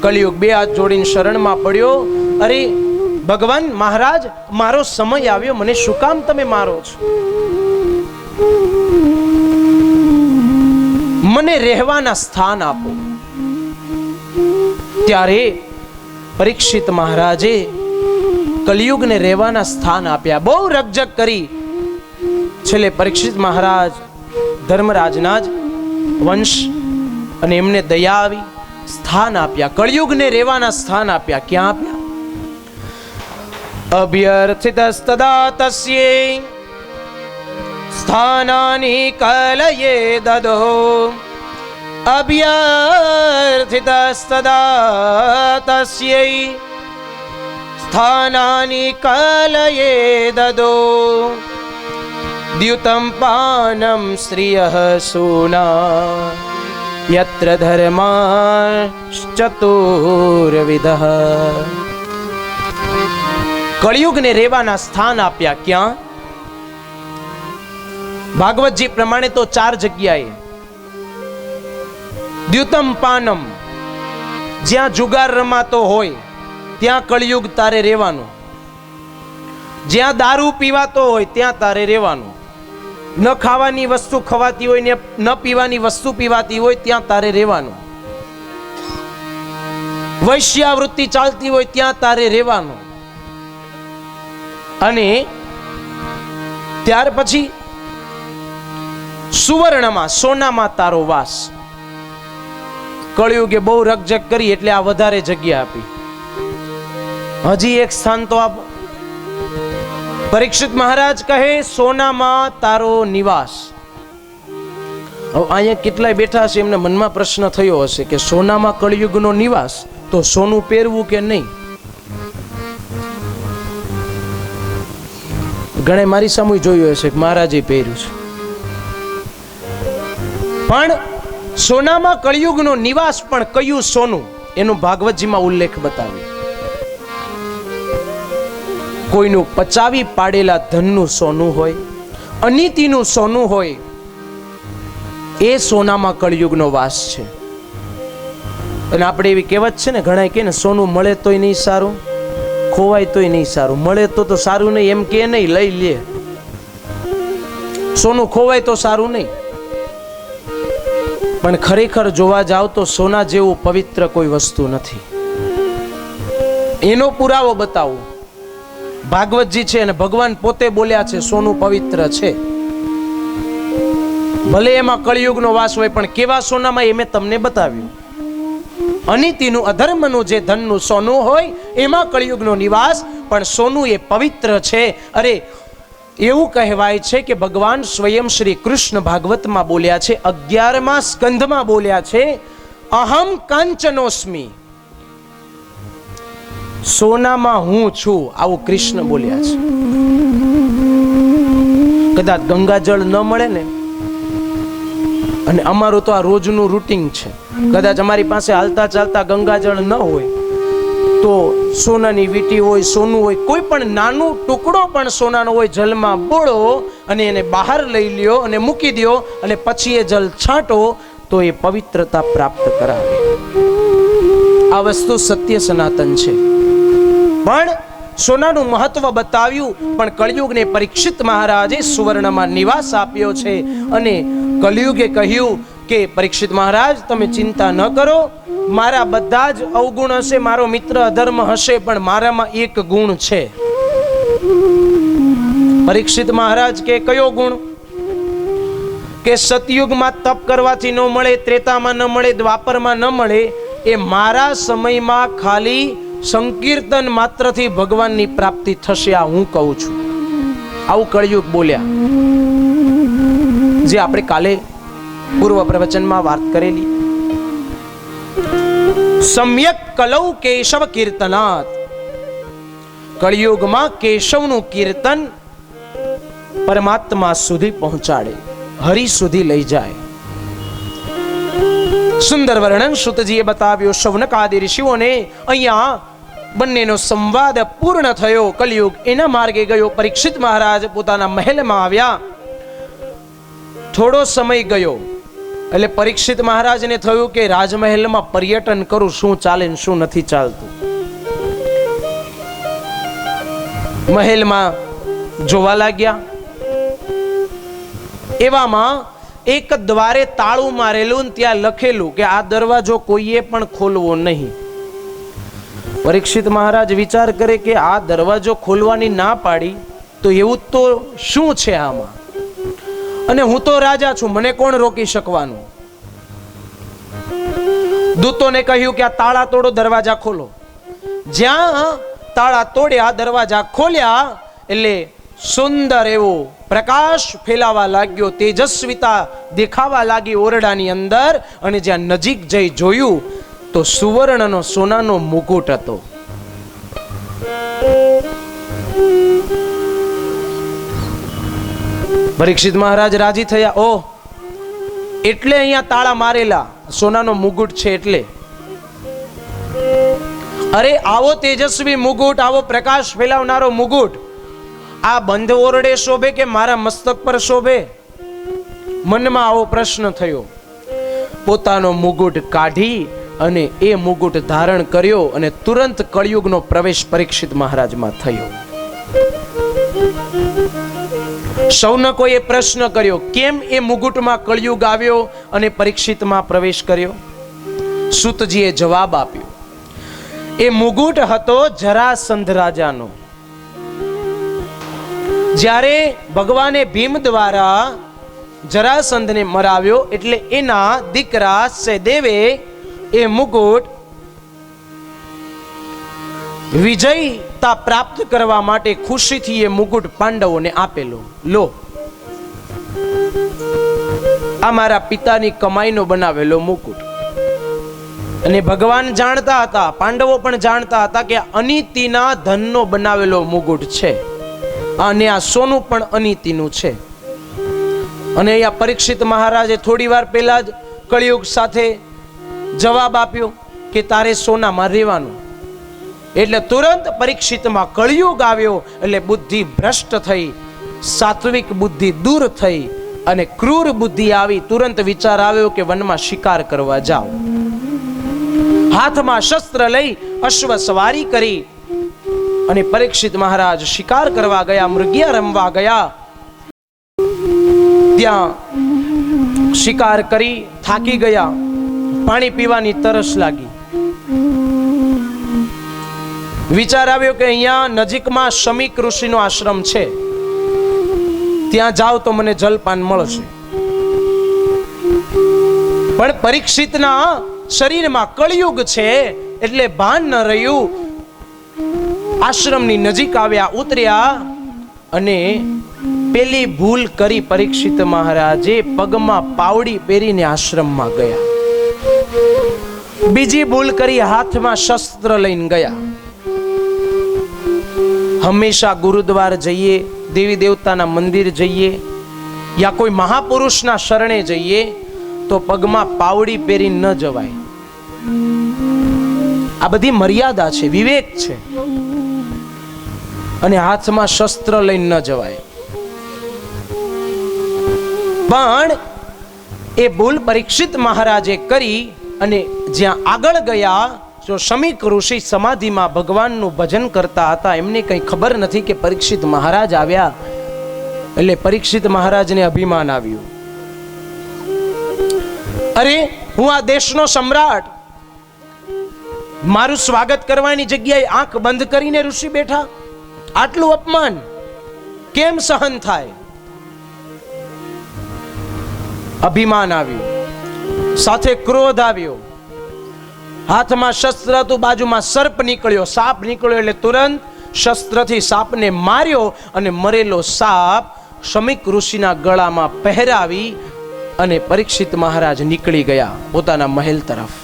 કલિયુગ 2 હાથ જોડીને શરણમાં પડ્યો. અરે ભગવાન, મહારાજ મારો સમય આવ્યો, મને શું કામ તમે મારો છો? મને રહેવાના સ્થાન આપો. ત્યારે પરીક્ષિત મહારાજે કલિયુગને રહેવાના સ્થાન આપ્યા. બહુ રકઝક કરી. છેલ્લે પરીક્ષિત મહારાજ ધર્મરાજના જ વંશ અને એમને દયા આવી, સ્થાન આપ્યા. કળિયુગને રહેવાના સ્થાન આપ્યા. ક્યાં આપ્યા? અભ્યર્થિતસ્તદા તસ્યે સ્થાનાની કલયે દદો. અભ્યર્થિતસ્તદા તસ્યે સ્થાનાની કલયે દદો. દ્યુતમ પાનમ શ્રિયઃ સૂના યત્ર ધર્માશ્ચતુર્વિધઃ. કળિયુગને રહેવાના સ્થાન આપ્યા. ક્યાં? ભાગવતજી પ્રમાણે તો 4 જગ્યાએ. દ્યુતમ પાનમ, જ્યાં જુગાર રમાતો હોય ત્યાં કળિયુગ તારે રહેવાનું. જ્યાં દારૂ પીવાતો હોય ત્યાં તારે રહેવાનું. ન ખાવાની વસ્તુ ખવાતી હોય ને ન પીવાની વસ્તુ પીવાતી હોય ત્યાં તારે રહેવાનું. વૈશ્યાવૃત્તિ ચાલતી હોય ત્યાં તારે રહેવાનું. અને ત્યાર પછી સુવર્ણમાં, સોનામાં તારો વાસ. કળિયુગે બહુ રકઝક કરી એટલે આ વધારે જગ્યા આપી. હજી એક સ્થાન તો આપો. પરીક્ષિત મહારાજ કહે સોનામાં તારો નિવાસ. હવે અહીંયા કેટલાય બેઠા છે એમને મનમાં પ્રશ્ન થયો હશે કે સોનામાં કળિયુગનો નિવાસ, તો સોનું પહેરવું કે નહીં? ઘણે મારી સામે જોયું હશે કે મહારાજે પહેર્યું છે. પણ સોનામાં કળિયુગનો નિવાસ પણ કયું સોનું એનું ભાગવતજીમાં ઉલ્લેખ બતાવ્યો. કોઈનું પચાવી પાડેલા ધનનું સોનું હોય, અનીતિનું સોનું હોય, એ સોનામાં કળિયુગનો વાસ છે. અને આપણે એવી કહેવત છે ને, ઘણા કે ને સોનું મળે તોય નહીં સારું, ખોવાય તોય નહીં સારું. મળે તો સારું નહીં એમ કે નહીં, લઈ લે. સોનું ખોવાય તો સારું નહીં. પણ ખરેખર જોવા જાવ તો સોના જેવું પવિત્ર કોઈ વસ્તુ નથી. એનો પુરાવો બતાવો. ભાગવતજી છે અને ભગવાન પોતે બોલ્યા છે સોનું પવિત્ર છે. ભલે એમાં કળિયુગનો વાસ હોય, પણ કેવા સોનામાં એ મેં તમને બતાવ્યું. અનીતિનું, અધર્મનું જે ધનનું સોનું હોય એમાં કળિયુગનો નિવાસ, પણ સોનું એ પવિત્ર છે. અરે એવું કહેવાય છે કે ભગવાન સ્વયં શ્રી કૃષ્ણ ભાગવતમાં બોલ્યા છે, 11મા સ્કંધમાં બોલ્યા છે, અહમ કાંચનોસ્મી, સોનામાં હું છું, આવું કૃષ્ણ બોલ્યા છે. કદાચ ગંગાજળ ન મળે ને, અને અમારું તો આ રોજનું રૂટીન છે, કદાચ અમારી પાસે હાલતા ચાલતા ગંગાજળ ન હોય તો સોનાની વીંટી હોય, સોનું હોય, કોઈ પણ નાનું ટુકડો પણ સોનાનો હોય, જલમાં બોળો અને એને બહાર લઈ લ્યો અને મૂકી દો અને પછી એ જલ છાંટો તો એ પવિત્રતા પ્રાપ્ત કરાવે. આ વસ્તુ સત્ય સનાતન છે. પણ સોનાનું મહત્વ બતાવ્યું, પણ કળિયુગને પરીક્ષિત મહારાજે સુવર્ણમાં નિવાસ આપ્યો છે. અને કલિયુગે કહ્યું કે પરીક્ષિત મહારાજ તમે ચિંતા ન કરો, મારા બધા જ અવગુણ હશે, મારો મિત્ર અધર્મ હશે, પણ મારામાં એક ગુણ છે. પરીક્ષિત મહારાજ કે કયો ગુણ? કે સતયુગમાં તપ કરવાથી ન મળે, ત્રેતામાં ન મળે, દ્વાપરમાં ન મળે, એ મારા સમયમાં ખાલી સંકીર્તન માત્રથી ભગવાનની પ્રાપ્તિ થશે, આ હું કહું છું. આવું કળિયુગ બોલ્યા, જે આપણે કાલે પૂર્વ પ્રવચનમાં વાત કરેલી. સમ્યક કલૌ કેશવ કીર્તનાત, કળિયુગમાં કેશવનું કીર્તન પરમાત્મા સુધી પહોંચાડે, હરિ સુધી લઈ જાય. સુંદર વર્ણન સુતજીએ બતાવ્યો શૌનકાદિ ઋષિઓને. અહીંયા બંનેનો સંવાદ પૂર્ણ થયો. કલિયુગ એના માર્ગે ગયો. પરીક્ષિત મહારાજ પોતાના મહેલમાં આવ્યા. થોડો સમય ગયો એટલે પરીક્ષિત મહારાજને થયું કે રાજમહેલમાં પર્યટન કરું, શું ચાલે ને શું નથી ચાલતું. મહેલમાં જોવા લાગ્યા. એવામાં એક દ્વારે તાળું મારેલું ને ત્યાં લખેલું કે આ દરવાજો કોઈએ પણ ખોલવો નહીં. પરીક્ષિત મહારાજ વિચાર કરે કે આ દરવાજો ખોલવાની ના પાડી તો એવું તો શું છે આમાં, અને હું તો રાજા છું, મને કોણ રોકી શકવાનું. દૂતોને કહ્યું કે આ તાળા તોડો, દરવાજા ખોલો. જ્યાં તાળા તોડ્યા, દરવાજા ખોલ્યા એટલે સુંદર એવો પ્રકાશ ફેલાવા લાગ્યો, તેજસ્વીતા દેખાવા લાગી ઓરડાની અંદર. અને જ્યાં નજીક જઈ જોયું તો સુવર્ણનો સોનાનો મુકુટ હતો. પરીક્ષિત મહારાજ રાજી થયા. ઓહ, એટલે અહીંયા તાળા મારેલા, સોનાનો મુગુટ છે એટલે. અરે આવો તેજસ્વી મુગુટ, આવો પ્રકાશ ફેલાવનારો મુગુટ આ બંધ ઓરડે શોભે કે મારા મસ્તક પર શોભે? મનમાં આવો પ્રશ્ન થયો. પોતાનો મુગુટ કાઢી અને એ મુગુટ ધારણ કર્યો અને તુરંત કળિયુગનો પ્રવેશ પરીક્ષિત મહારાજમાં થયો. શૌનકોએ પ્રશ્ન કર્યો, કેમ એ મુગુટમાં કળિયુગ આવ્યો અને પરીક્ષિતમાં પ્રવેશ કર્યો? સૂતજીએ જવાબ આપ્યો, એ મુગુટ હતો જરાસંધ રાજાનો. જ્યારે ભગવાને ભીમ દ્વારા જરાસંધને મરાવ્યો એટલે એના દીકરા સહદેવે એ મુગુટ વિજય પવિત્રતા પ્રાપ્ત કરવા માટે ખુશીથી એ મુકુટ પાંડવોને આપેલો. લો, આ મારા પિતાની કમાઈનો બનાવેલો મુકુટ. અને ભગવાન જાણતા હતા, પાંડવો પણ જાણતા હતા કે અનિતિના ધનનો બનાવેલો મુકુટ છે અને આ સોનું પણ અનિતિનું છે. અને અહીંયા પરીક્ષિત મહારાજે થોડી વાર પહેલા જ કળિયુગ સાથે જવાબ આપ્યો કે તારે સોનામાં રહેવાનું. એટલે તુરંત પરીક્ષિતમાં કળિયુગ આવ્યો. એટલે બુદ્ધિ ભ્રષ્ટ થઈ, સાત્વિક બુદ્ધિ દૂર થઈ અને ક્રૂર બુદ્ધિ આવી. તુરંત વિચાર આવ્યો કે વનમાં શિકાર કરવા જાઓ. હાથમાં શસ્ત્ર લઈ અશ્વ સવારી કરી અને પરીક્ષિત મહારાજ શિકાર કરવા ગયા, મૃગિયા રમવા ગયા. ત્યાં શિકાર કરી થાકી ગયા, પાણી પીવાની તરસ લાગી. વિચાર આવ્યો કે અહીંયા નજીકમાં શમીક ઋષિનો આશ્રમ છે, ત્યાં જાવ તો મને જલપાન મળશે. પણ પરીક્ષિતના શરીરમાં કળિયુગ છે એટલે ભાન ન રહ્યું. આશ્રમની નજીક આવ્યા, ઉતર્યા અને પેલી ભૂલ કરી પરીક્ષિત મહારાજે પગમાં પાવડી પહેરીને આશ્રમમાં ગયા. બીજી ભૂલ કરી, હાથમાં શસ્ત્ર લઈને ગયા. હંમેશા ગુરુદ્વાર જઈએ, દેવી દેવતાના મંદિર જઈએ યા કોઈ મહાપુરુષના શરણે જઈએ તો પગમાં પાવડી પહેરી ન જવાય. આ બધી મર્યાદા છે, વિવેક છે. અને હાથમાં શસ્ત્ર લઈને ન જવાય. પણ એ ભૂલ પરીક્ષિત મહારાજે કરી અને જ્યાં આગળ ગયા, જો શમીક ઋષિ સમાધિમાં ભગવાનનું ભજન કરતા હતા, એમને કંઈ ખબર નથી કે પરીક્ષિત મહારાજ આવ્યા. એટલે પરીક્ષિત મહારાજને અભિમાન આવ્યું, અરે હું આ દેશનો સમ્રાટ, મારું સ્વાગત કરવાની જગ્યાએ આંખ બંધ કરીને ઋષિ બેઠા, આટલું અપમાન કેમ સહન થાય? અભિમાન આવ્યું, સાથે ક્રોધ આવ્યો. હાથમાં શસ્ત્ર હતું, બાજુમાં સર્પ નીકળ્યો, સાપ નીકળ્યો. એટલે તુરંત શસ્ત્રથી સાપને માર્યો અને મરેલો સાપ શમીક ઋષિના ગળામાં પહેરાવી અને પરીક્ષિત મહારાજ નીકળી ગયા પોતાના મહેલ તરફ.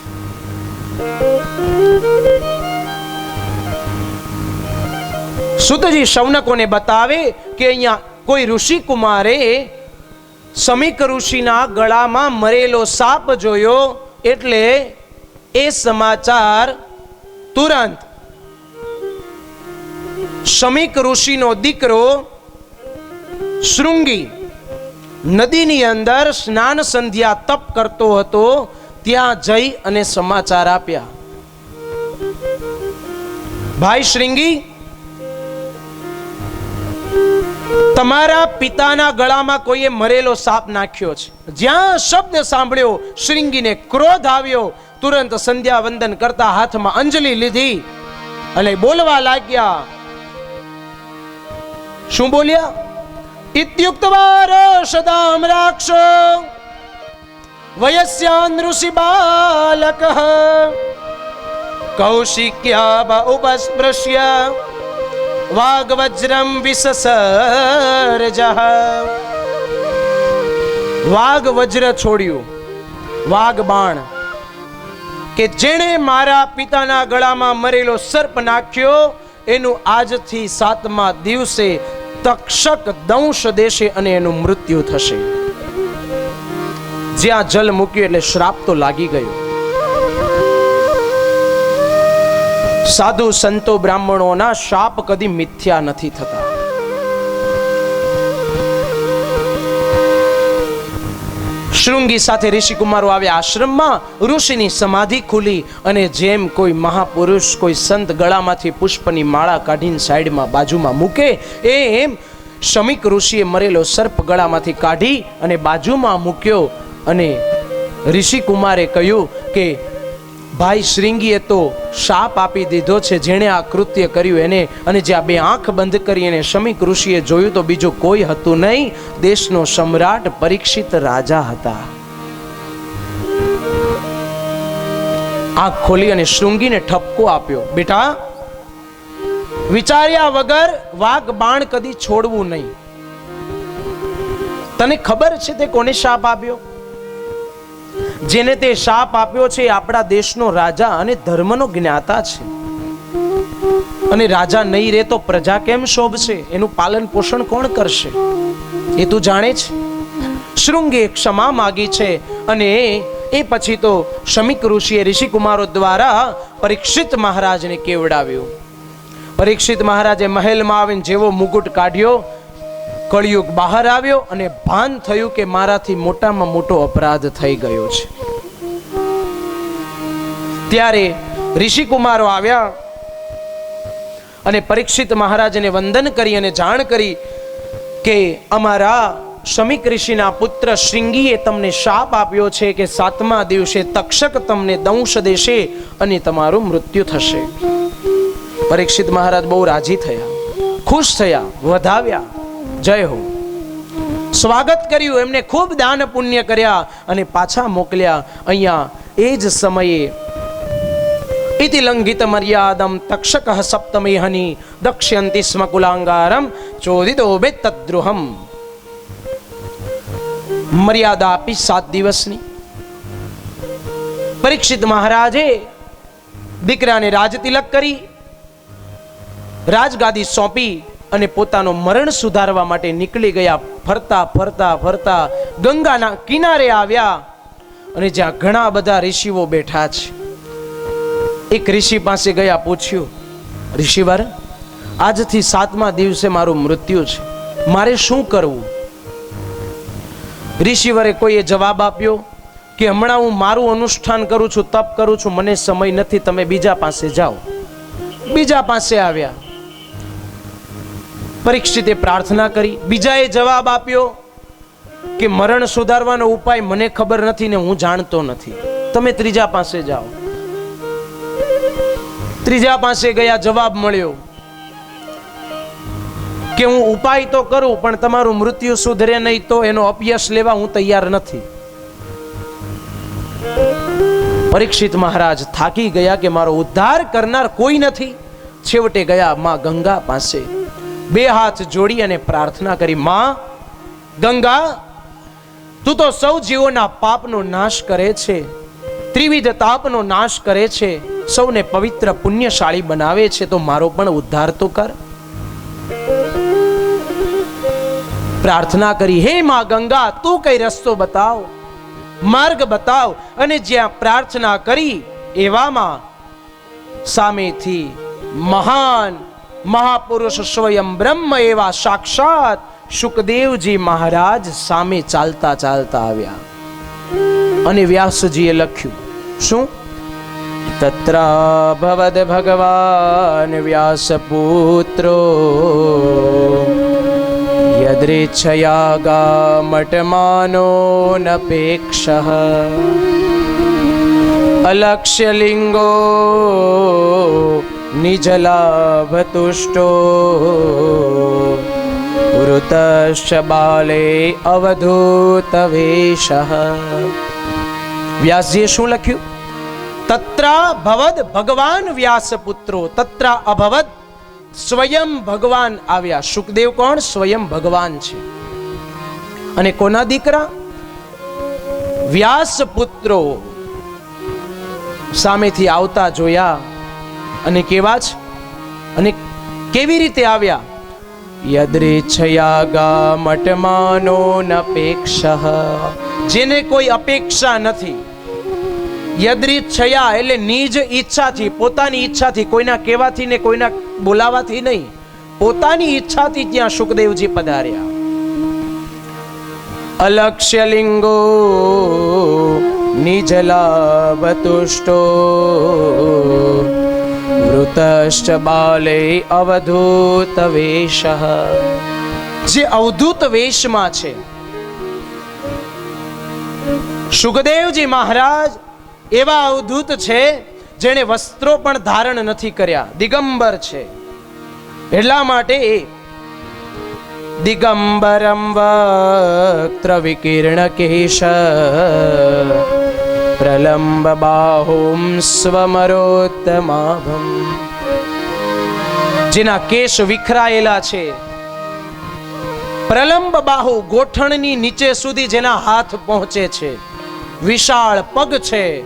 સુતજી શૌનકોને બતાવે કે અહીંયા કોઈ ઋષિ કુમારે શમીક ઋષિના ગળામાં મરેલો સાપ જોયો. એટલે એ સમાચાર તુરંત શમીક ઋષિનો દીકરો શૃંગી નદીની અંદર સ્નાન સંધ્યા તપ કરતો હતો, ત્યાં જઈ અને સમાચાર આપ્યા, ભાઈ શૃંગી, તમારા પિતાના ગળામાં કોઈએ મરેલો સાપ નાખ્યો છે. જ્યાં શબ્દ સાંભળ્યો શૃંગીને ક્રોધ આવ્યો. તુરંત સંધ્યા વંદન કરતા હાથમાં અંજલિ લીધી અને બોલવા લાગ્યા. શું બોલ્યા? ઇત્યુક્તવા રોષદામ રાક્ષો વયસ્યાન ઋષિ બાલકઃ કૌશિક્યા ઉપસ્પૃશ્ય વાગ્વજ્રમ વિસસર્જઃ. વાગ વજ્ર છોડ્યું, વાગ બાણ, કે જેણે મારા પિતાના ગળામાં મરેલો સર્પ નાખ્યો એનું આજથી 7મા દિવસે તક્ષક દંશ દેશે અને એનું મૃત્યુ થશે. જ્યાં જલ મૂક્યું એટલે શ્રાપ તો લાગી ગયો. સાધુ સંતો બ્રાહ્મણોના શાપ કદી મિથ્યા નથી થતા. શૃંગી સાથે ઋષિકુમારો આવ્યા આશ્રમમાં. ઋષિની સમાધિ ખુલી અને જેમ કોઈ મહાપુરુષ, કોઈ સંત ગળામાંથી પુષ્પની માળા કાઢીને સાઈડમાં બાજુમાં મૂકે, એમ શમીક ઋષિએ મરેલો સર્પ ગળામાંથી કાઢી અને બાજુમાં મૂક્યો. અને ઋષિકુમારે કહ્યું કે ભાઈ શૃંગીએ તો શાપ આપી દીધો છે જેણે આ કૃત્ય કર્યું એને. અને જ્યાં બે આંખ બંધ કરી અને શમીક ઋષિએ જોયું તો બીજું કોઈ હતું નહીં, દેશનો સમ્રાટ પરીક્ષિત રાજા હતા. આંખ ખોલી અને શૃંગીને ઠપકો આપ્યો, બેટા વિચાર્યા વગર વાઘ બાણ કદી છોડવું નહીં. તને ખબર છે તે કોને શાપ આપ્યો? જેને તે શાપ આપ્યો છે આપણા દેશનો રાજા અને ધર્મનો જ્ઞાતા છે. અને રાજા નહીં રહે તો પ્રજા કેમ શોભશે? એનું પાલન પોષણ કોણ કરશે? એ તું જાણે છે. શૃંગે ક્ષમા માગી છે અને એ પછી તો શમિક ઋષિએ ઋષિકુમારો દ્વારા પરીક્ષિત મહારાજને કેવડાવ્યું. પરીક્ષિત મહારાજે મહેલમાં આવીને જેવો મુગુટ કાઢ્યો, કળિયુગ બહાર આવ્યો અને ભાન થયું કે મારાથી મોટામાં મોટો અપરાધ થઈ ગયો છે. ત્યારે ઋષિકુમારો આવ્યા અને પરીક્ષિત મહારાજને વંદન કરી અને જાણ કરી કે અમારા શમિક ઋષિના પુત્ર શૃંગીએ તમને શાપ આપ્યો છે કે 7મા દિવસે તક્ષક તમને દંશ દેશે અને તમારું મૃત્યુ થશે. પરીક્ષિત મહારાજ બહુ રાજી થયા, ખુશ થયા, વધાવ્યા, જય હો. સ્વાગત કર્યું, એમને ખૂબ દાન પુણ્ય કર્યા અને પાછા મોકલ્યા. અહીંયા એ જ સમયે ઇતિ લંઘિત મર્યાદમ તક્ષક સપ્તમેહની દક્ષ્યંતિ સ્મ કુલાંગારમ ચોદિતો બે તદ્રુહમ. મર્યાદા આપી 7 દિવસની. પરીક્ષિત મહારાજે દીકરાને રાજતિલક કરી, રાજગાદી સોંપી અને પોતાનો મરણ સુધારવા માટે નીકળી ગયા. ફરતા ફરતા ફરતા ગંગાના કિનારે આવ્યા અને જ્યાં ઘણા બધા ઋષિઓ બેઠા છે. એક ઋષિ પાસે ગયા, પૂછ્યું, ઋષિવર, આજથી 7મા દિવસે મારું મૃત્યુ છે, મારે શું કરવું? ઋષિવરે કોઈએ જવાબ આપ્યો કે હમણાં હું મારું અનુષ્ઠાન કરું છું, તપ કરું છું, મને સમય નથી, તમે બીજા પાસે જાઓ. બીજા પાસે આવ્યા. પરીક્ષિતે પ્રાર્થના કરી. બીજાએ જવાબ આપ્યો કે મરણ સુધારવાનો ઉપાય મને ખબર નથી ને હું જાણતો નથી, તમે ત્રીજા પાસે જાઓ. ત્રીજા પાસે ગયા, જવાબ મળ્યો કે હું ઉપાય તો કરું પણ તમારું મૃત્યુ સુધરે નહીં તો એનો અપયશ લેવા હું તૈયાર નથી. પરીક્ષિત મહારાજ થાકી ગયા કે મારો ઉદ્ધાર કરનાર કોઈ નથી. છેવટે ગયા માં ગંગા પાસે, 2 હાથ જોડી અને પ્રાર્થના કરી, માં ગંગા, તું તો સૌ જીવોના પાપનો નાશ કરે છે, ત્રિવિધ તાપનો નાશ કરે છે, સૌને પવિત્ર પુણ્યશાળી બનાવે છે, તો મારો પણ ઉદ્ધાર તો કર. પ્રાર્થના કરી, હે માં ગંગા, તું કઈ રસ્તો બતાવ, માર્ગ બતાવ. અને જ્યાં પ્રાર્થના કરી એવામાં સામેથી મહાન મહાપુરુષ સ્વયં બ્રહ્મ એવા સાક્ષાત શુકદેવજી મહારાજ સામે ચાલતા ચાલતા આવ્યા. અને વ્યાસજીએ લખ્યું, શું? તત્ર ભવદ ભગવાન વ્યાસપુત્રો યદૃચ્છયા ગામટમાનો નપેક્ષઃ અલક્ષ્યલિંગો નિજલાભતુષ્ટો વૃતશ્ચ બાલે અવધૂત વેશઃ. વ્યાસજીએ શું લખ્યું? તત્ર ભવદ ભગવાન વ્યાસપુત્રો, તત્ર અભવદ, સ્વયં ભગવાન આવ્યા. શુકદેવ કોણ? સ્વયં ભગવાન છે. અને કોના દીકરા? વ્યાસપુત્રો સામેથી આવતા જોયા. અને કેવા છે? અને કેવી રીતે આવ્યા? યદૃચ્છયા ગામટમાનો નપેક્ષઃ, જેને કોઈ અપેક્ષા નથી. યદૃચ્છયા એટલે નિજ ઈચ્છાથી, પોતાની ઈચ્છાથી, કોઈના કહેવાથી ને કોઈના બોલાવાથી નહીં, પોતાની ઈચ્છાથી ત્યાં શુકદેવજી પધાર્યા. અલક્ષ્યલિંગો નિજલાભતુષ્ટો વૃતશ્ચ બાલે અવધૂત વેશઃ. જે અવધૂત વેશમાં છે શુકદેવજી મહારાજ, એવા અવધૂત છે જેણે વસ્ત્રો પણ ધારણ નથી કર્યા, દિગંબર છે. એટલા માટે દિગંબરમ વક્ત્ર વિકીર્ણ કેશ પ્રલંબ બાહુમ સ્વમરોત્તમાભમ. જેના કેશ વિખરાયેલા છે, પ્રલંબ બાહુ ગોઠણની નીચે સુધી જેના હાથ પહોંચે છે, વિશાળ પગ છે,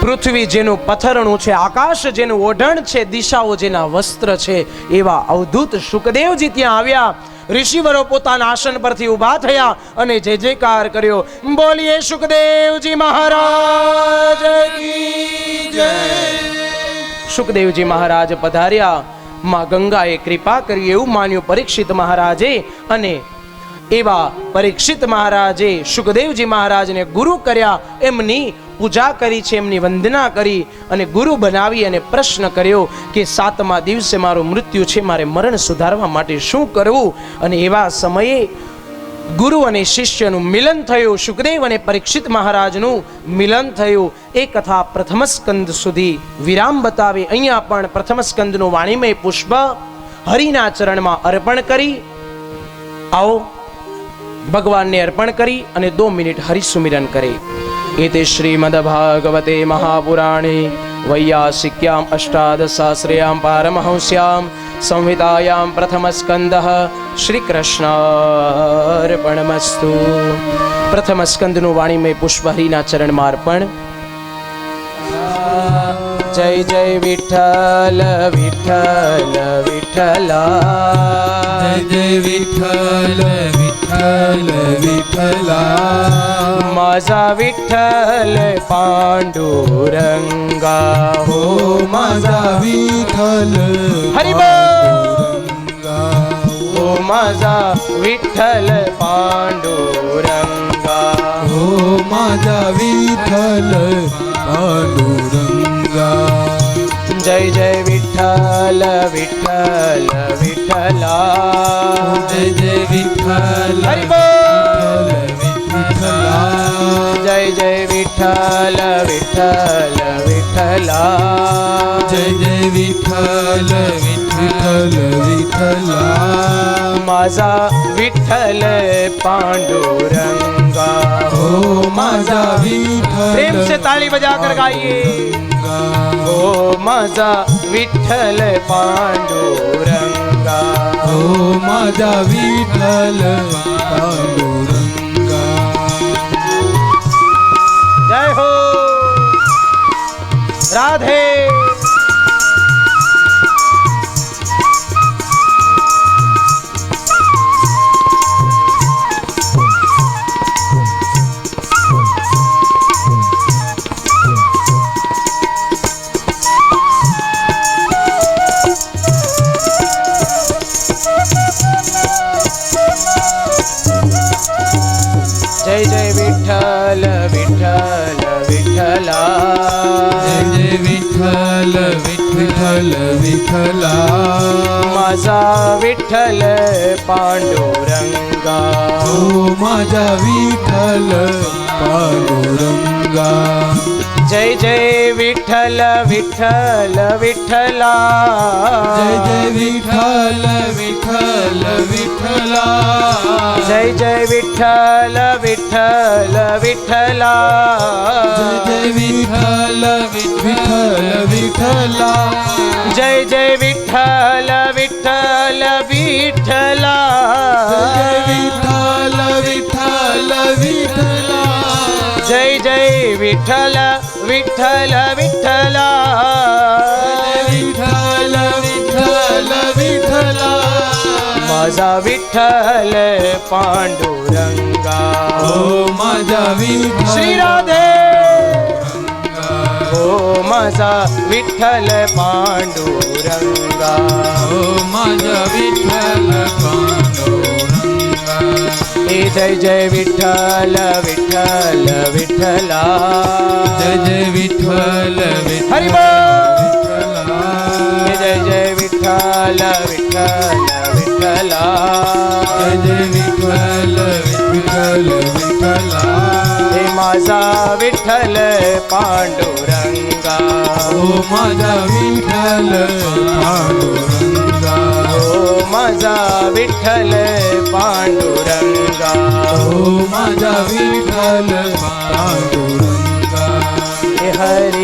પૃથ્વી જેનું પથરણું છે, આકાશ જેનું ઓઢણ છે, દિશાઓ જેના વસ્ત્ર છે, એવા અવધૂત શુકદેવજી ત્યાં આવ્યા. ઋષિવરો પોતાના આસન પરથી ઊભા થયા અને જય જયકાર કર્યો. બોલીએ શુકદેવજી મહારાજ કી જય. શુકદેવજી મહારાજ પધાર્યા. માં ગંગાએ કૃપા કરી એવું માન્યું પરીક્ષિત મહારાજે, અને એવા પરીક્ષિત મહારાજે શુકદેવજી મહારાજને ગુરુ કર્યા, એમની પૂજા કરી છે, એમની વંદના કરી અને ગુરુ બનાવી અને પ્રશ્ન કર્યો કે 7મા દિવસે મારું મૃત્યુ છે, મારે મરણ સુધારવા માટે શું કરવું? અને એવા સમયે ગુરુ અને શિષ્યનું મિલન થયું. શુકદેવ અને પરીક્ષિત મહારાજનું મિલન થયું. એ કથા પ્રથમ સ્કંદ સુધી વિરામ બતાવી. અહીંયા પણ પ્રથમ સ્કંદનું વાણીમય પુષ્પ હરિના ચરણમાં અર્પણ કરી આવો, ભગવાનને અર્પણ કરી અને 2 મિનિટ હરિસુમિરન કરી. एते श्रीमद्भागवते महापुराणे वैयासिक्याम् अष्टादशसहस्र्यां पारमहंस्यां संहितायां प्रथमस्कन्धः श्रीकृष्णार्पणमस्तु. प्रथम स्कंदનું વાણીમય પુષ્પ હરિના ચરણમાં અર્પણ. જય જય વિઠ્ઠલ વિઠ્ઠલ વિઠ્ઠલા, જય જય વિઠ્ઠલ વિઠ્ઠલ વિઠ્ઠલા, माझा विठ्ठल पांडुरंगा, हो माझा विठ्ठल हरी बोल. हो माझा विठ्ठल पांडुरंगा, हो माझा विठ्ठल पांडुरंगा. जय जय विठ्ठल विठ्ठल विठ्ठला, જય જય વિઠ્ઠલ हरी बोल. विठ्ठला, जय जय विठ्ठल विठ्ठल विठ्ठला, જય જય વિઠ્ઠલ વિઠ્ઠલ विठ्ठला, माझा विठ्ठल पांडुरंगा, हो माझा विठ्ठल प्रेम से ताली बजा कर गाइए. हो माझा विठ्ठल पांडुरंगा, हो माझा विठ्ठल पांडुरंगा. जय हो राधे. जय जय विठ्ठल विठ्ठल विठ्ठला, જય જય વિઠ્ઠલ વિઠ્ઠલ विठ्ठला, माझा विठ्ठल पांडुरंगा, हो माझा विठ्ठल पांडुरंगा. जय जय विठ्ठल विठ्ठल विठ्ठला, जय जय विठ्ठल विठ्ठल विठ्ठला, जय जय विठ्ठल विठ्ठल विठ्ठला, जय विठ्ठल विठ्ठल विठ्ठला, जय जय विठ्ठल विठ्ठल विठ्ठला, जय विठ्ठल विठ्ठल विठ्ठला, जय जय विठ्ठल विठ्ठल विठ्ठला, विठ्ठल विठ्ठल विठ्ठला, माझा विठ्ठल पांडुरंगा, हो माझा विठ्ठल श्री राधे. हो माझा विठ्ठल पांडुरंगा, हो माझा विठ्ठल पांडुरंगा. जय जय विठ्ठल विठ्ठल विठ्ठला, जय जय विठ्ठल हरि बोल. जय जय विठ्ठल विठ्ठल विठ्ठला, जय जय विठ्ठल विठ्ठल विठ्ठला, हे माझा विठ्ठल पांडुरंगा, हो माझा विठ्ठल पांडुरंगा, हो माझा विठ्ठल पांडुरंगा, हो माझा विठ्ठल पांडुरंगा. हे हरी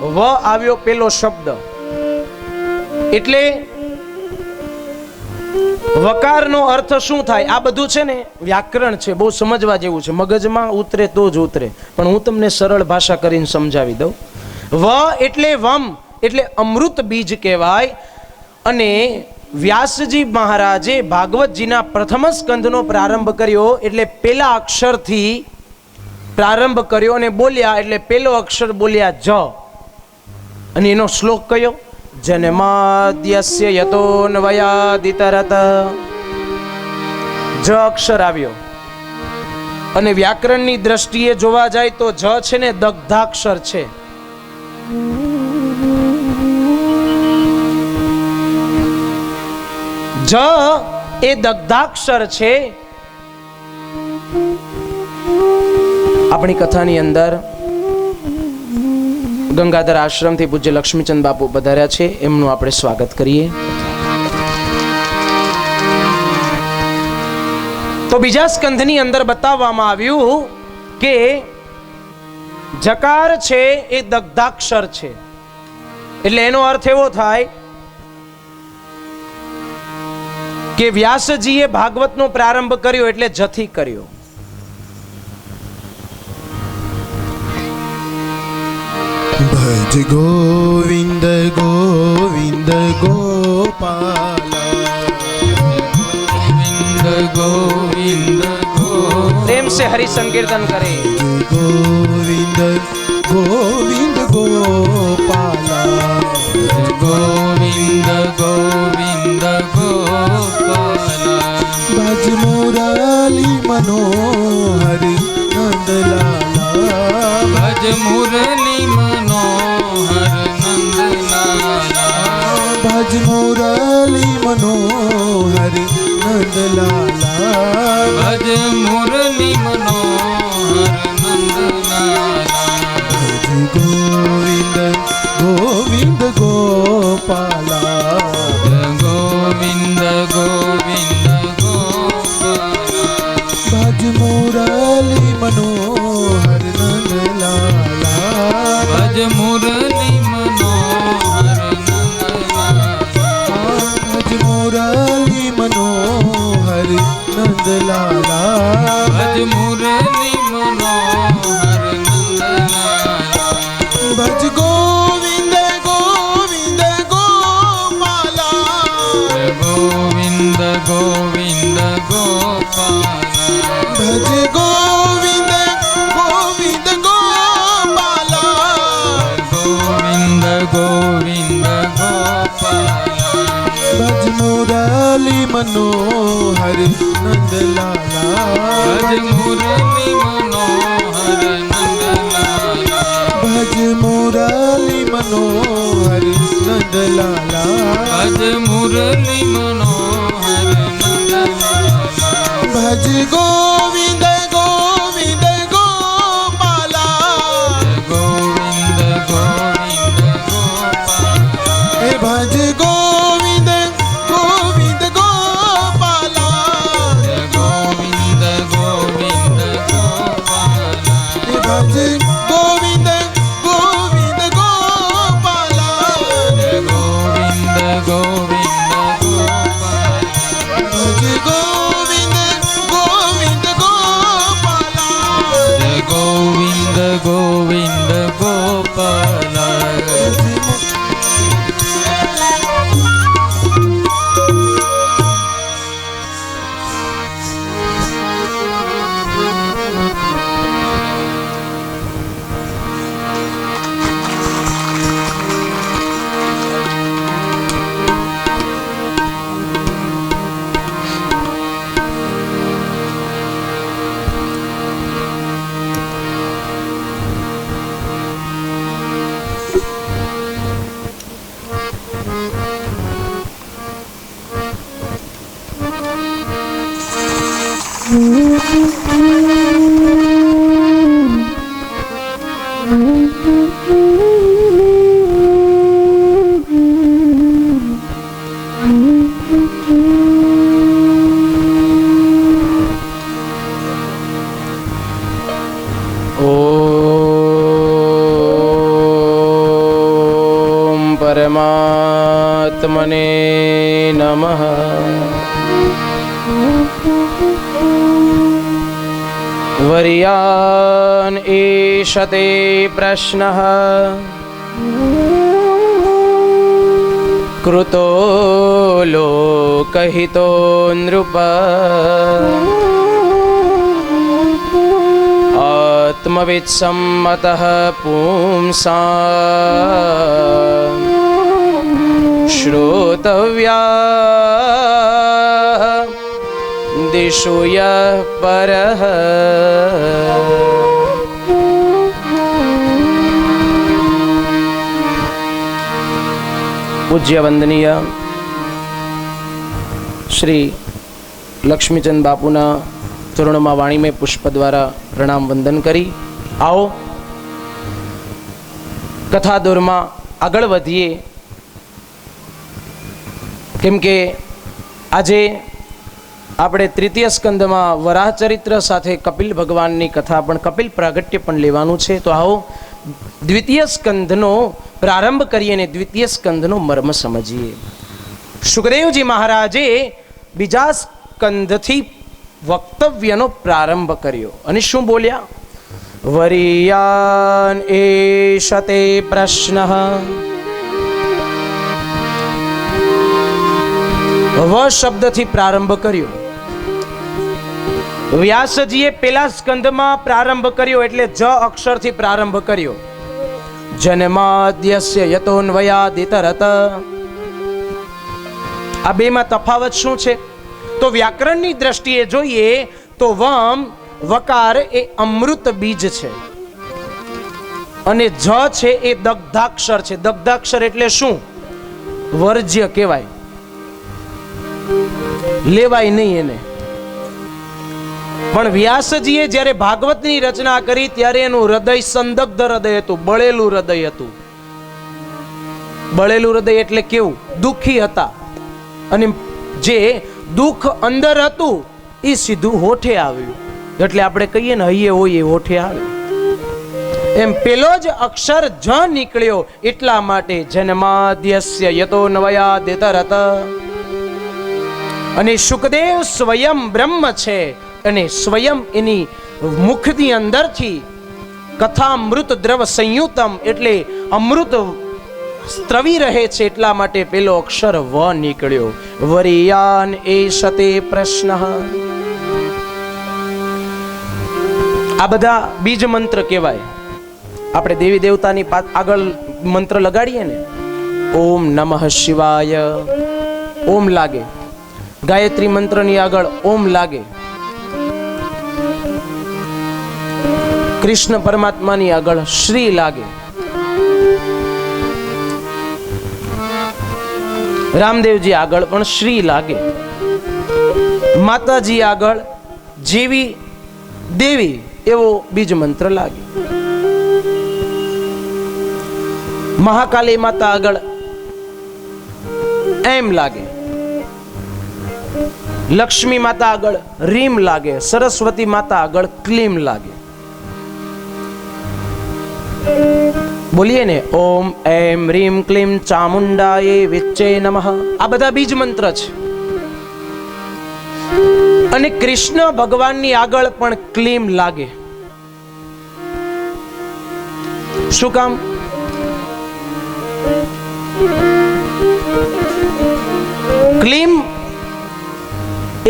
વ આવ્યો પેલો શબ્દ, એટલે વકારનો અર્થ શું થાય? આ બધું છે ને વ્યાકરણ છે, બહુ સમજવા જેવું છે, મગજમાં ઉતરે તો જ ઉતરે, પણ હું તમને સરળ ભાષા કરીને સમજાવી દઉં. વ એટલે વમ, એટલે અમૃત બીજ કહેવાય. અને વ્યાસજી મહારાજે ભાગવતજીના પ્રથમ સ્કંધનો પ્રારંભ કર્યો, એટલે પેલા અક્ષરથી પ્રારંભ કર્યો અને બોલ્યા, એટલે પેલો અક્ષર બોલ્યા જ. અને એનો શ્લોક કયો? જન્માદ્યસ્ય યતોન્વયાદિતરત, જ અક્ષર આવ્યો. અને વ્યાકરણની દ્રષ્ટિએ જોવા જાય તો જ છે ને દગ્ધાક્ષર છે. જ એ દગ્ધાક્ષર છે. આપણી કથાની અંદર ગંગાધર આશ્રમથી પૂજ્ય લક્ષ્મીચંદ બાપુ પધાર્યા છે, એમનું આપણે સ્વાગત કરીએ. તો બીજા સ્કંધની અંદર બતાવવામાં આવ્યું કે જકાર છે એ દગ્ધાક્ષર છે, એટલે એનો અર્થ એવો થાય કે વ્યાસજીએ ભાગવતનો પ્રારંભ કર્યો એટલે જથી કર્યો. ભજ ગોવિંદ ગોવિંદ ગોપાલા, ગોવિંદ ગોવિંદ ગોપાલ. પ્રેમ से हरि संकीर्तन करे. ગોવિંદ ગોવિંદ ગોપાલા, ગોવિંદ ગોવિંદ ગોપાલ. ભજ મુરલી મનોહર નંદલાલા, ભજ મુરલી મનોહર નંદલાલા. ભજ મુરલી મનોહર નંદલાલા, ભજ મુરલી મનોહર નંદલાલા. ભજ ગોવિંદ ગોવિંદ ગોપાલા, ગોવિંદ ગોવિંદ ગોપાલ. ભજ મુરલી મનોહર નંદલાલા, ભજ મુરલી મનોહર નંદલાલા. ભજ મુરલી મનોહર નંદલાલા, ભજ મુરલી મનોહર નંદલાલા. ભજ ગોવિંદ ગોવિંદ ગોપાલા, ગોવિંદ ગોવિંદ ગોપાલ. ભજ ગોવિંદ ગોવિંદ ગોપાલા, ગોવિંદ ગોવિંદ ગોપાલ. ભજ મુરલી મનોહર નંદલાલા, ભજ મુરલી મનોહર નંદલાલા. ભજ મુરલી મનોહર નંદલાલા, ભજ મુરલી મનોહર નંદલાલા. ભજ ગોવિંદ ગોવિંદ ગોપાલા, ગોવિંદ ગોવિંદ ગોપાલ. હે ભજ ગોવિંદ ગોવિંદ ગોપાલા, ગોવિંદ ગોવિંદ ગોપાલ. હે ભજ ગોવિંદ ગોવિંદ ગોપાલા, ગોવિંદ ગોવિંદ ગોપાલ. ભજ ગોવિંદ ગોવિંદ ગોપાલા, ગોવિંદ ગોવિંદ ગોપાલ. પરમાત્મને નમઃ. વર્યાન એષતે પ્રશ્નઃ કૃતો લોકહિતો નૃપ આત્મવિદ સંમતઃ પુંસાં શ્રોતવ્યા દિશુ યઃ પરઃ. પૂજ્ય વંદનીય શ્રી લક્ષ્મીચંદ બાપુના ચરણોમાં વાણીમય પુષ્પ દ્વારા પ્રણામ વંદન કરી આવો કથા દોરમાં આગળ વધીએ. કેમ કે આજે આપણે તૃતીય સ્કંદમાં વરાહ ચરિત્ર સાથે કપિલ ભગવાનની કથા પણ કપિલ પ્રાગટ્ય પણ લેવાનું છે. તો આવો દ્વિતીય સ્કંદનો પ્રારંભ કરીએ અને દ્વિતીય સ્કંદનો મર્મ સમજીએ. સુખદેવજી મહારાજે બીજા સ્કંદથી વક્તવ્યનો પ્રારંભ કર્યો અને શું બોલ્યા? વર્યાન એષતે પ્રશ્નઃ. વ શબ્દથી પ્રારંભ કર્યો. વ્યાસજીએ પેલા સ્કંદમાં પ્રારંભ કર્યો એટલે જ અક્ષરથી પ્રારંભ કર્યો. જન્માદ્યસ્ય યતોન્વયાદિતરત. આ બેમાં તફાવત શું છે? તો વ્યાકરણની દ્રષ્ટિએ જોઈએ તો વમ વકાર એ અમૃત બીજ છે અને જ છે એ દગ્ધાક્ષર છે. દગ્ધાક્ષર એટલે શું? વર્જ્ય કહેવાય, લેવાય નહીં એને. પણ વ્યાસજીએ જ્યારે ભાગવતની રચના કરી ત્યારે એનું હૃદય સંદગ્ધ હૃદય હતું, બળેલું હૃદય હતું. બળેલું હૃદય એટલે કેવું? દુઃખી હતા અને જે દુઃખ અંદર હતું એ સીધું હોઠે આવ્યું. એટલે આપણે કહીએ ને હૈયે હોય એ હોઠે આવે એમ પેલો જ અક્ષર જ નીકળ્યો. એટલા માટે જન્માદ્યસ્ય યતોન્વયાદિતરત. અને સુખદેવ સ્વયં બ્રહ્મ છે અને સ્વયં એની મુખની અંદરથી કથામૃત દ્રવ સંયુતમ એટલે અમૃત સ્ત્રવી રહે છે. એટલા માટે પેલો અક્ષર વ નીકળ્યો. વર્યાન એષતે પ્રશ્ન. આ બધા બીજ મંત્ર કહેવાય. આપણે દેવી દેવતાની આગળ મંત્ર લગાડીએ ને, ઓમ નમઃ શિવાય ઓમ લાગે, ગાયત્રી મંત્રની આગળ ઓમ લાગે, કૃષ્ણ પરમાત્માની આગળ શ્રી લાગે, રામદેવજી આગળ પણ શ્રી લાગે, માતાજી આગળ જેવી દેવી એવો બીજ મંત્ર લાગે, મહાકાલી માતા આગળ એમ લાગે, લક્ષ્મી માતા આગળ રીમ લાગે, સરસ્વતી માતા આગળ ક્લીમ લાગે. બોલીએ ને ઓમ એમ રીમ ક્લીમ ચામુંડાય વિચ્ચે નમઃ. આ બધા બીજ મંત્ર છે. અને કૃષ્ણ ભગવાનની આગળ પણ ક્લીમ લાગે. શું કામ? ક્લીમ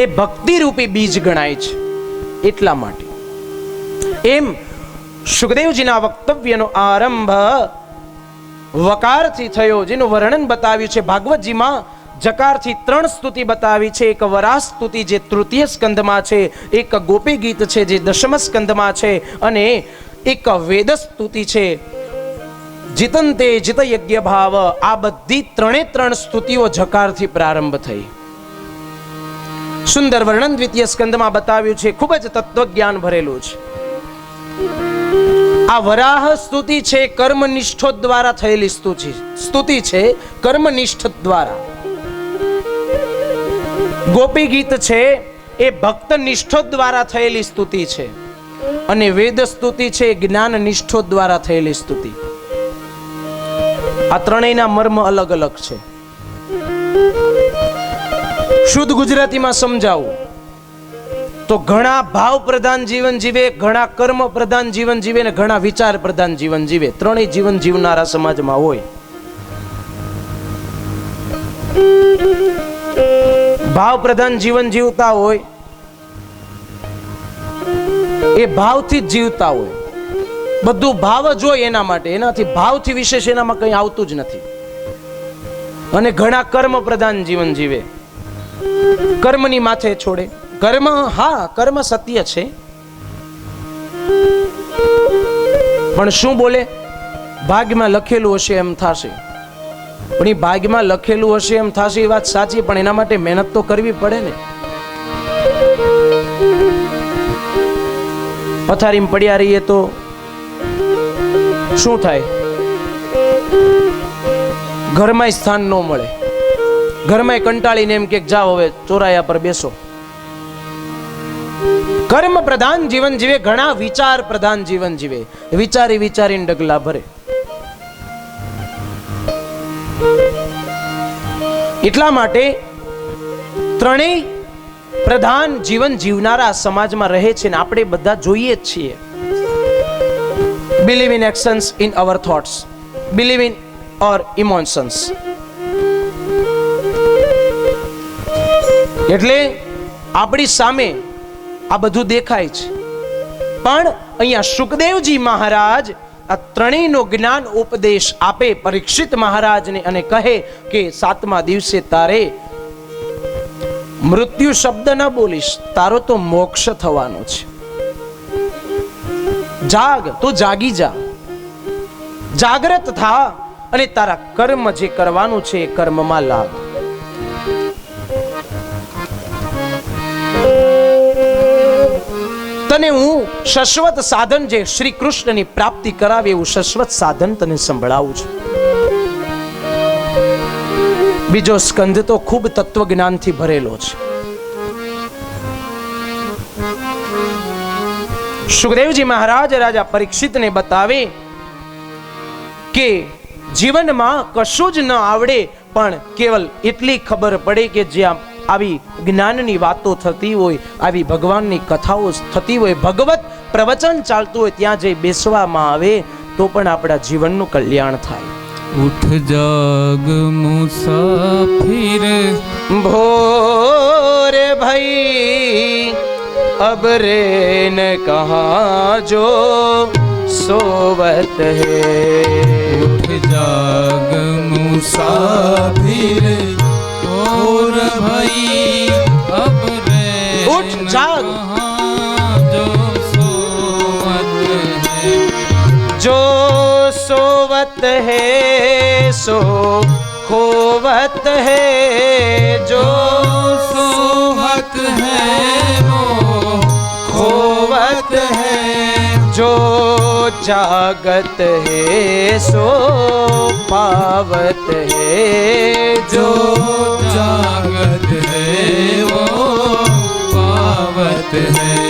એ ભક્તિ રૂપી બીજ ગણાય છે. એટલા માટે એમ સુખદેવજીના વક્તવ્યનો આરંભ વકારથી થયો, જેનું વર્ણન બતાવ્યું છે ભાગવતજીમાં. જકારથી 3 સ્તુતિ બતાવી છે. એક વરાહ સ્તુતિ જે તૃતીય સ્કંદમાં છે, એક ગોપી ગીત છે જે દશમ સ્કંદમાં છે, અને એક વેદ સ્તુતિ છે જીતંતે જીત યજ્ઞ ભાવ. આ બધી 3 સ્તુતિઓ જકારથી પ્રારંભ થઈ. સુંદર વર્ણન દ્વિતીય સ્કંદમાં બતાવ્યું છે. ખૂબ જ તત્વજ્ઞાન ભરેલું છે. આ વરાહ સ્તુતિ છે કર્મનિષ્ઠો દ્વારા થયેલી સ્તુતિ છે, કર્મનિષ્ઠ દ્વારા. ગોપી ગીત છે એ ભક્ત નિષ્ઠો દ્વારા થયેલી સ્તુતિ છે, અને વેદ સ્તુતિ છે જ્ઞાન નિષ્ઠો દ્વારા થયેલી સ્તુતિ. આ ત્રણેયના મર્મ અલગ અલગ છે. શુદ્ધ ગુજરાતીમાં સમજાવું તો ઘણા ભાવ પ્રધાન જીવન જીવે, ઘણા કર્મ પ્રધાન જીવન જીવે ને ઘણા વિચાર પ્રધાન જીવન જીવે. ત્રણેય જીવન જીવનારા સમાજમાં હોય. ભાવ પ્રધાન જીવન જીવતા હોય એ ભાવથી જ જીવતા હોય. બધું ભાવ જ હોય એના માટે, એનાથી ભાવથી વિશેષ એનામાં કંઈ આવતું જ નથી. અને ઘણા કર્મ પ્રધાન જીવન જીવે, કર્મની માથે છોડે. કર્મ, હા કર્મ સત્ય છે, પણ શું બોલે? ભાગ્યમાં લખેલું હશે એમ થશે. પણ એ ભાગ્યમાં લખેલું હશે એમ થશે એ વાત સાચી, પણ એના માટે મહેનત તો કરવી પડે ને. પથારીમાં પડ્યા રહીએ તો શું થાય? ઘરમાં સ્થાન ન મળે. ઘરમાં કંટાળીને એમ કે જાઓ હવે ચોરાયા પર બેસો. કર્મ પ્રધાન જીવન જીવે, ઘણા વિચાર પ્રધાન જીવન જીવે. વિચારી વિચારીને ડગલા ભરે. એટલા માટે ત્રણેય પ્રધાન જીવન જીવનારા સમાજમાં રહે છે ને આપણે બધા જોઈએ જ છીએ. Believe in actions in our thoughts, believe in or emotions. એટલે આપણી સામે આ બધું દેખાય છે, પણ અહીંયા શુકદેવજી મહારાજ આ ત્રણેયનો જ્ઞાન ઉપદેશ આપે પરીક્ષિત મહારાજને અને કહે કે 7મા દિવસે તારે મૃત્યુ શબ્દ ન બોલીશ, તારો તો મોક્ષ થવાનો છે. જાગ, તું જાગી જા, જાગ્રત થા અને તારા કર્મ જે કરવાનું છે એ કર્મમાં લાગ. તને હું શાશ્વત સાધન જે શ્રી કૃષ્ણની પ્રાપ્તિ કરાવે એવું શાશ્વત સાધન તને સંભળાવું છું. બીજો સ્કંદ તો ખૂબ તત્વજ્ઞાનથી ભરેલો છે. સુખદેવજી મહારાજ રાજા પરીક્ષિતને બતાવે કે જીવનમાં કશું જ ન આવડે, પણ કેવલ એટલી ખબર પડે કે જ્યાં આવી જ્ઞાનની વાતો થતી હોય, આવી ભગવાનની કથાઓ થતી હોય, ભગવત પ્રવચન ચાલતું હોય, ત્યાં જઈ બેસવામાં આવે તો પણ આપણા જીવનનું કલ્યાણ થાય. ઉઠ જાગ મુસાફિર ભોર ભાઈ अब रे न कहा जो सोवत है. उठ जाग मुसाफिर और भाई अब रे उठ जाग जो सोवत है. जो सोवत है सो खोवत है. जो सोवत है खोवत है. जो जागत है सो पावत है. जो जागत है वो पावत है.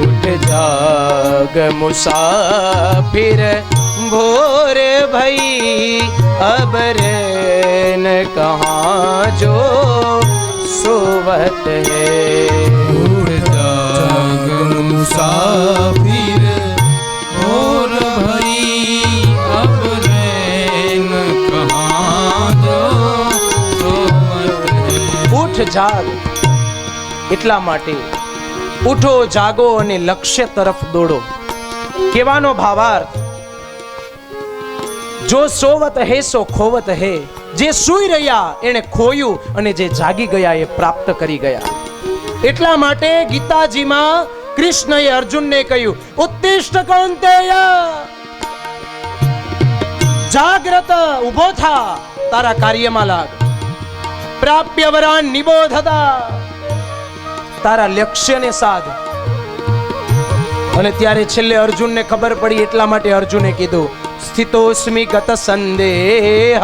उठ जाग मुसाफिर भोर भई अब रे न कहाँ जो सोवत है. मुसाफिर और भाई अब रैन कहाँ जो सोवत है. ઉઠ જાગ એટલા માટે ઉઠો જાગો અને લક્ષ્ય તરફ દોડો. કહેવાનો ભાવાર્થ, જો સોવત હે સો ખોવત હે. જે સૂઈ રહ્યા એને ખોયું અને જે જાગી ગયા એ પ્રાપ્ત કરી ગયા. એટલા માટે ગીતાજીમાં કૃષ્ણએ અર્જુનને કહ્યું, ઉત્તિષ્ઠ કૌંતેય, જાગ્રત, ઉભો થા, તારા કાર્યમાં લાગ. પ્રાપ્ય વરાન નિબોધતા, તારા લક્ષ્યને સાધ. અને ત્યારે છેલ્લે અર્જુનને ખબર પડી, એટલા માટે અર્જુને કીધું, સ્થિતોસ્મિ ગત સંદેહ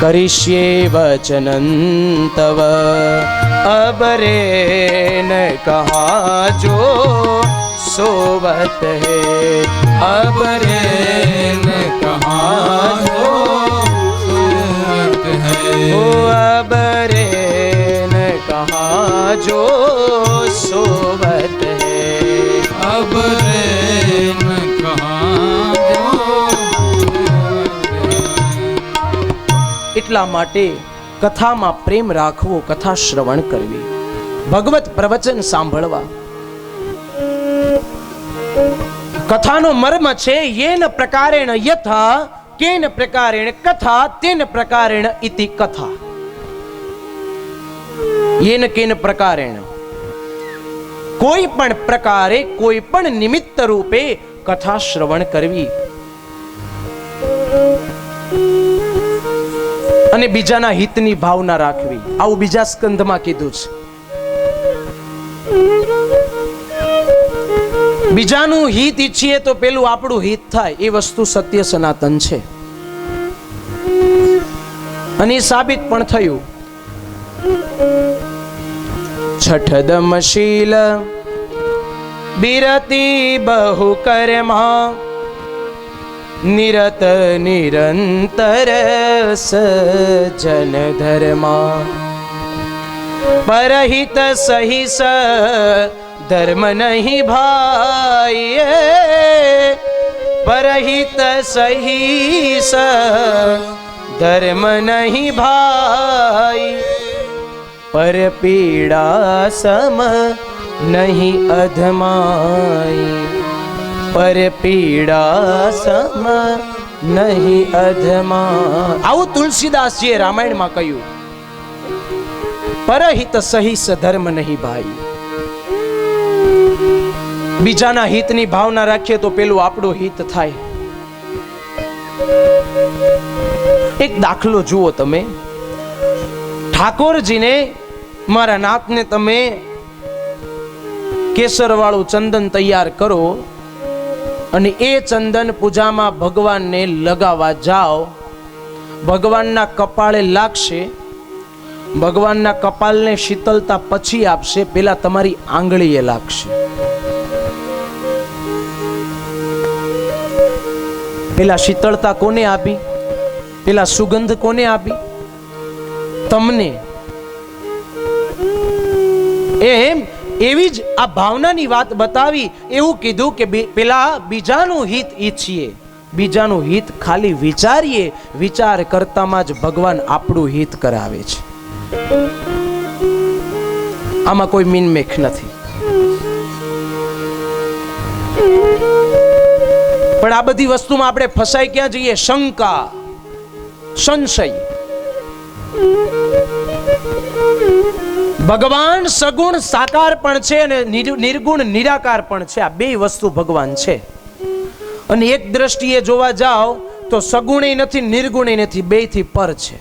करिष्ये वचनं तव अब रे न कहा जो सोवत है. अब रे न ओ अब रे न कहाँ जो सोवत है, अब रे न कहाँ जो। એટલા માટે કથામાં પ્રેમ રાખવો, કથા શ્રવણ કરવી, ભગવત પ્રવચન સાંભળવા. કથાનો મર્મ છે યેન પ્રકારેણ યથા કેન પ્રકારેણ કથા તેન પ્રકારેણ ઇતિ કથા. યેન કેન પ્રકારેણ, કોઈ પણ પ્રકારે કોઈ પણ નિમિત્ત રૂપે કથા શ્રવણ કરવી અને બીજાના હિતની ભાવના રાખવી. આવું બીજા સ્કંધમાં કીધું છે. બીજાનું હિત ઈચ્છીએ તો પેલું આપણું હિત થાય, એ વસ્તુ સત્ય સનાતન છે અને એ સાબિત પણ થયું. છઠદમશીલ બિરતી બહુ કર્મા નિરત નિરંતર સજન ધર્મા પરહિત સહિસ ધર્મ નહીં ભાઈ, પરહિત સહિસ ધર્મ નહીં ભાઈ, પર પીડા સમ નહીં અધમાઈ, પર પીડા સમ નહીં અધમા. આવું તુલસીદાસજીએ રામાયણમાં કહ્યું. પરહિત સહિસ ધર્મ નહીં ભાઈ. બીજાના હિતની ભાવના રાખીએ તો પેલું આપણું હિત થાય. એક દાખલો જુઓ તમે. ઠાકોરજીને, મારા નાથને તમે કેસર વાળું ચંદન તૈયાર કરો અને એ ચંદન પૂજામાં ભગવાનને લગાવવા જાઓ, ભગવાનના કપાળે લાગશે, ભગવાનના કપાળને શીતળતા પછી આપશે, પેલા તમારી આંગળીએ લાગશે. પેલા શીતળતા કોને આપી? પેલા સુગંધ કોને આપી? તમને. એમ એવી જ આ ભાવનાની વાત બતાવી. એવું કીધું કે પેલા બીજાનું હિત ઈચ્છીએ, બીજાનું હિત ખાલી વિચારીએ, વિચાર કરતામાં જ ભગવાન આપણું હિત કરાવે છે. આમાં કોઈ મીનમેખ નથી. પણ આ બધી વસ્તુમાં આપણે ફસાઈ ક્યાં જઈએ? શંકા, સંશય. ભગવાન સગુણ સાકાર પણ છે અને નિર્ગુણ નિરાકાર પણ છે. આ બે વસ્તુ ભગવાન છે. અને એક દ્રષ્ટિએ જોવા જાઓ તો સગુણે નથી, નિર્ગુણે નથી, બે થી પર છે.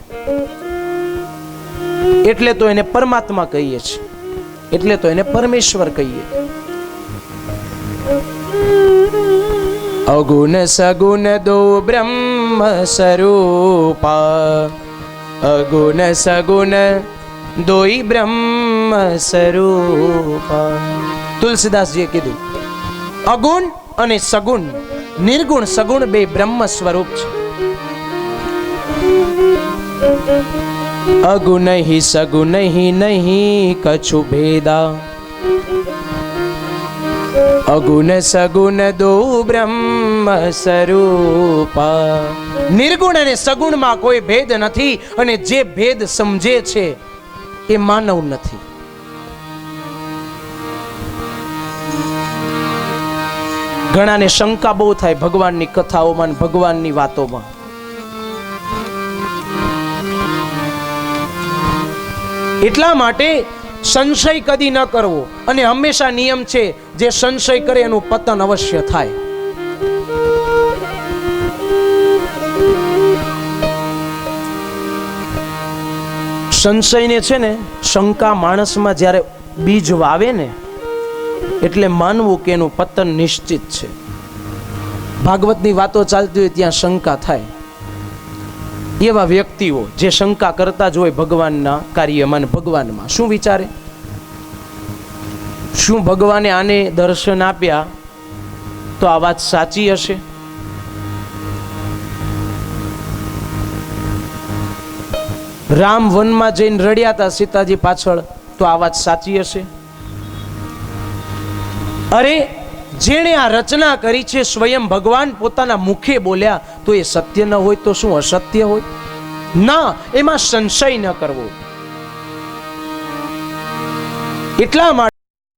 એટલે તો એને પરમાત્મા કહીએ છીએ, એટલે તો એને પરમેશ્વર કહીએ. અગુણ સગુણ દો બ્રહ્મ સ્વરૂપા, અગુણ સગુણ દોઈ બ્રહ્મ સ્વરૂપા. તુલસીદાસજીએ કીધું અગુણ અને સગુણ, નિર્ગુણ સગુણ બે બ્રહ્મ સ્વરૂપ છે. અગુણ હી સગુણ હી નહીં કછુ ભેદા, અગુણ સગુણ દો બ્રહ્મ સ્વરૂપા. નિર્ગુણ અને સગુણમાં કોઈ ભેદ નથી અને જે ભેદ સમજે છે એ માનવ નથી. ઘણાને શંકા બહુ થાય ભગવાનની કથાઓમાં, ભગવાનની વાતોમાં. એટલા માટે સંશય કદી ન કરવો. અને હંમેશા નિયમ છે, જે સંશય કરે એનું પતન અવશ્ય થાય. સંશયને છે ને, શંકા માણસમાં જ્યારે બીજ વાવે ને, એટલે માનવું કે એનું પતન નિશ્ચિત છે. ભાગવતની વાતો ચાલતી હોય ત્યાં શંકા થાય. એવા વ્યક્તિઓ જે શંકા કરતા જ હોય ભગવાનના કાર્યમાં, ભગવાનમાં શું વિચારે? શું ભગવાને આને દર્શન આપ્યા તો આ વાત સાચી હશે? રામ વનમાં જઈને રડ્યા હતા સીતાજી પાછળ, તો આ વાત સાચી હશે? અરે જેણે આ રચના કરી છે સ્વયં ભગવાન પોતાના મુખે બોલ્યા, તો એ સત્ય ન હોય તો શું અસત્ય હોય? ના, એમાં સંશય ન કરવો. એટલા માટે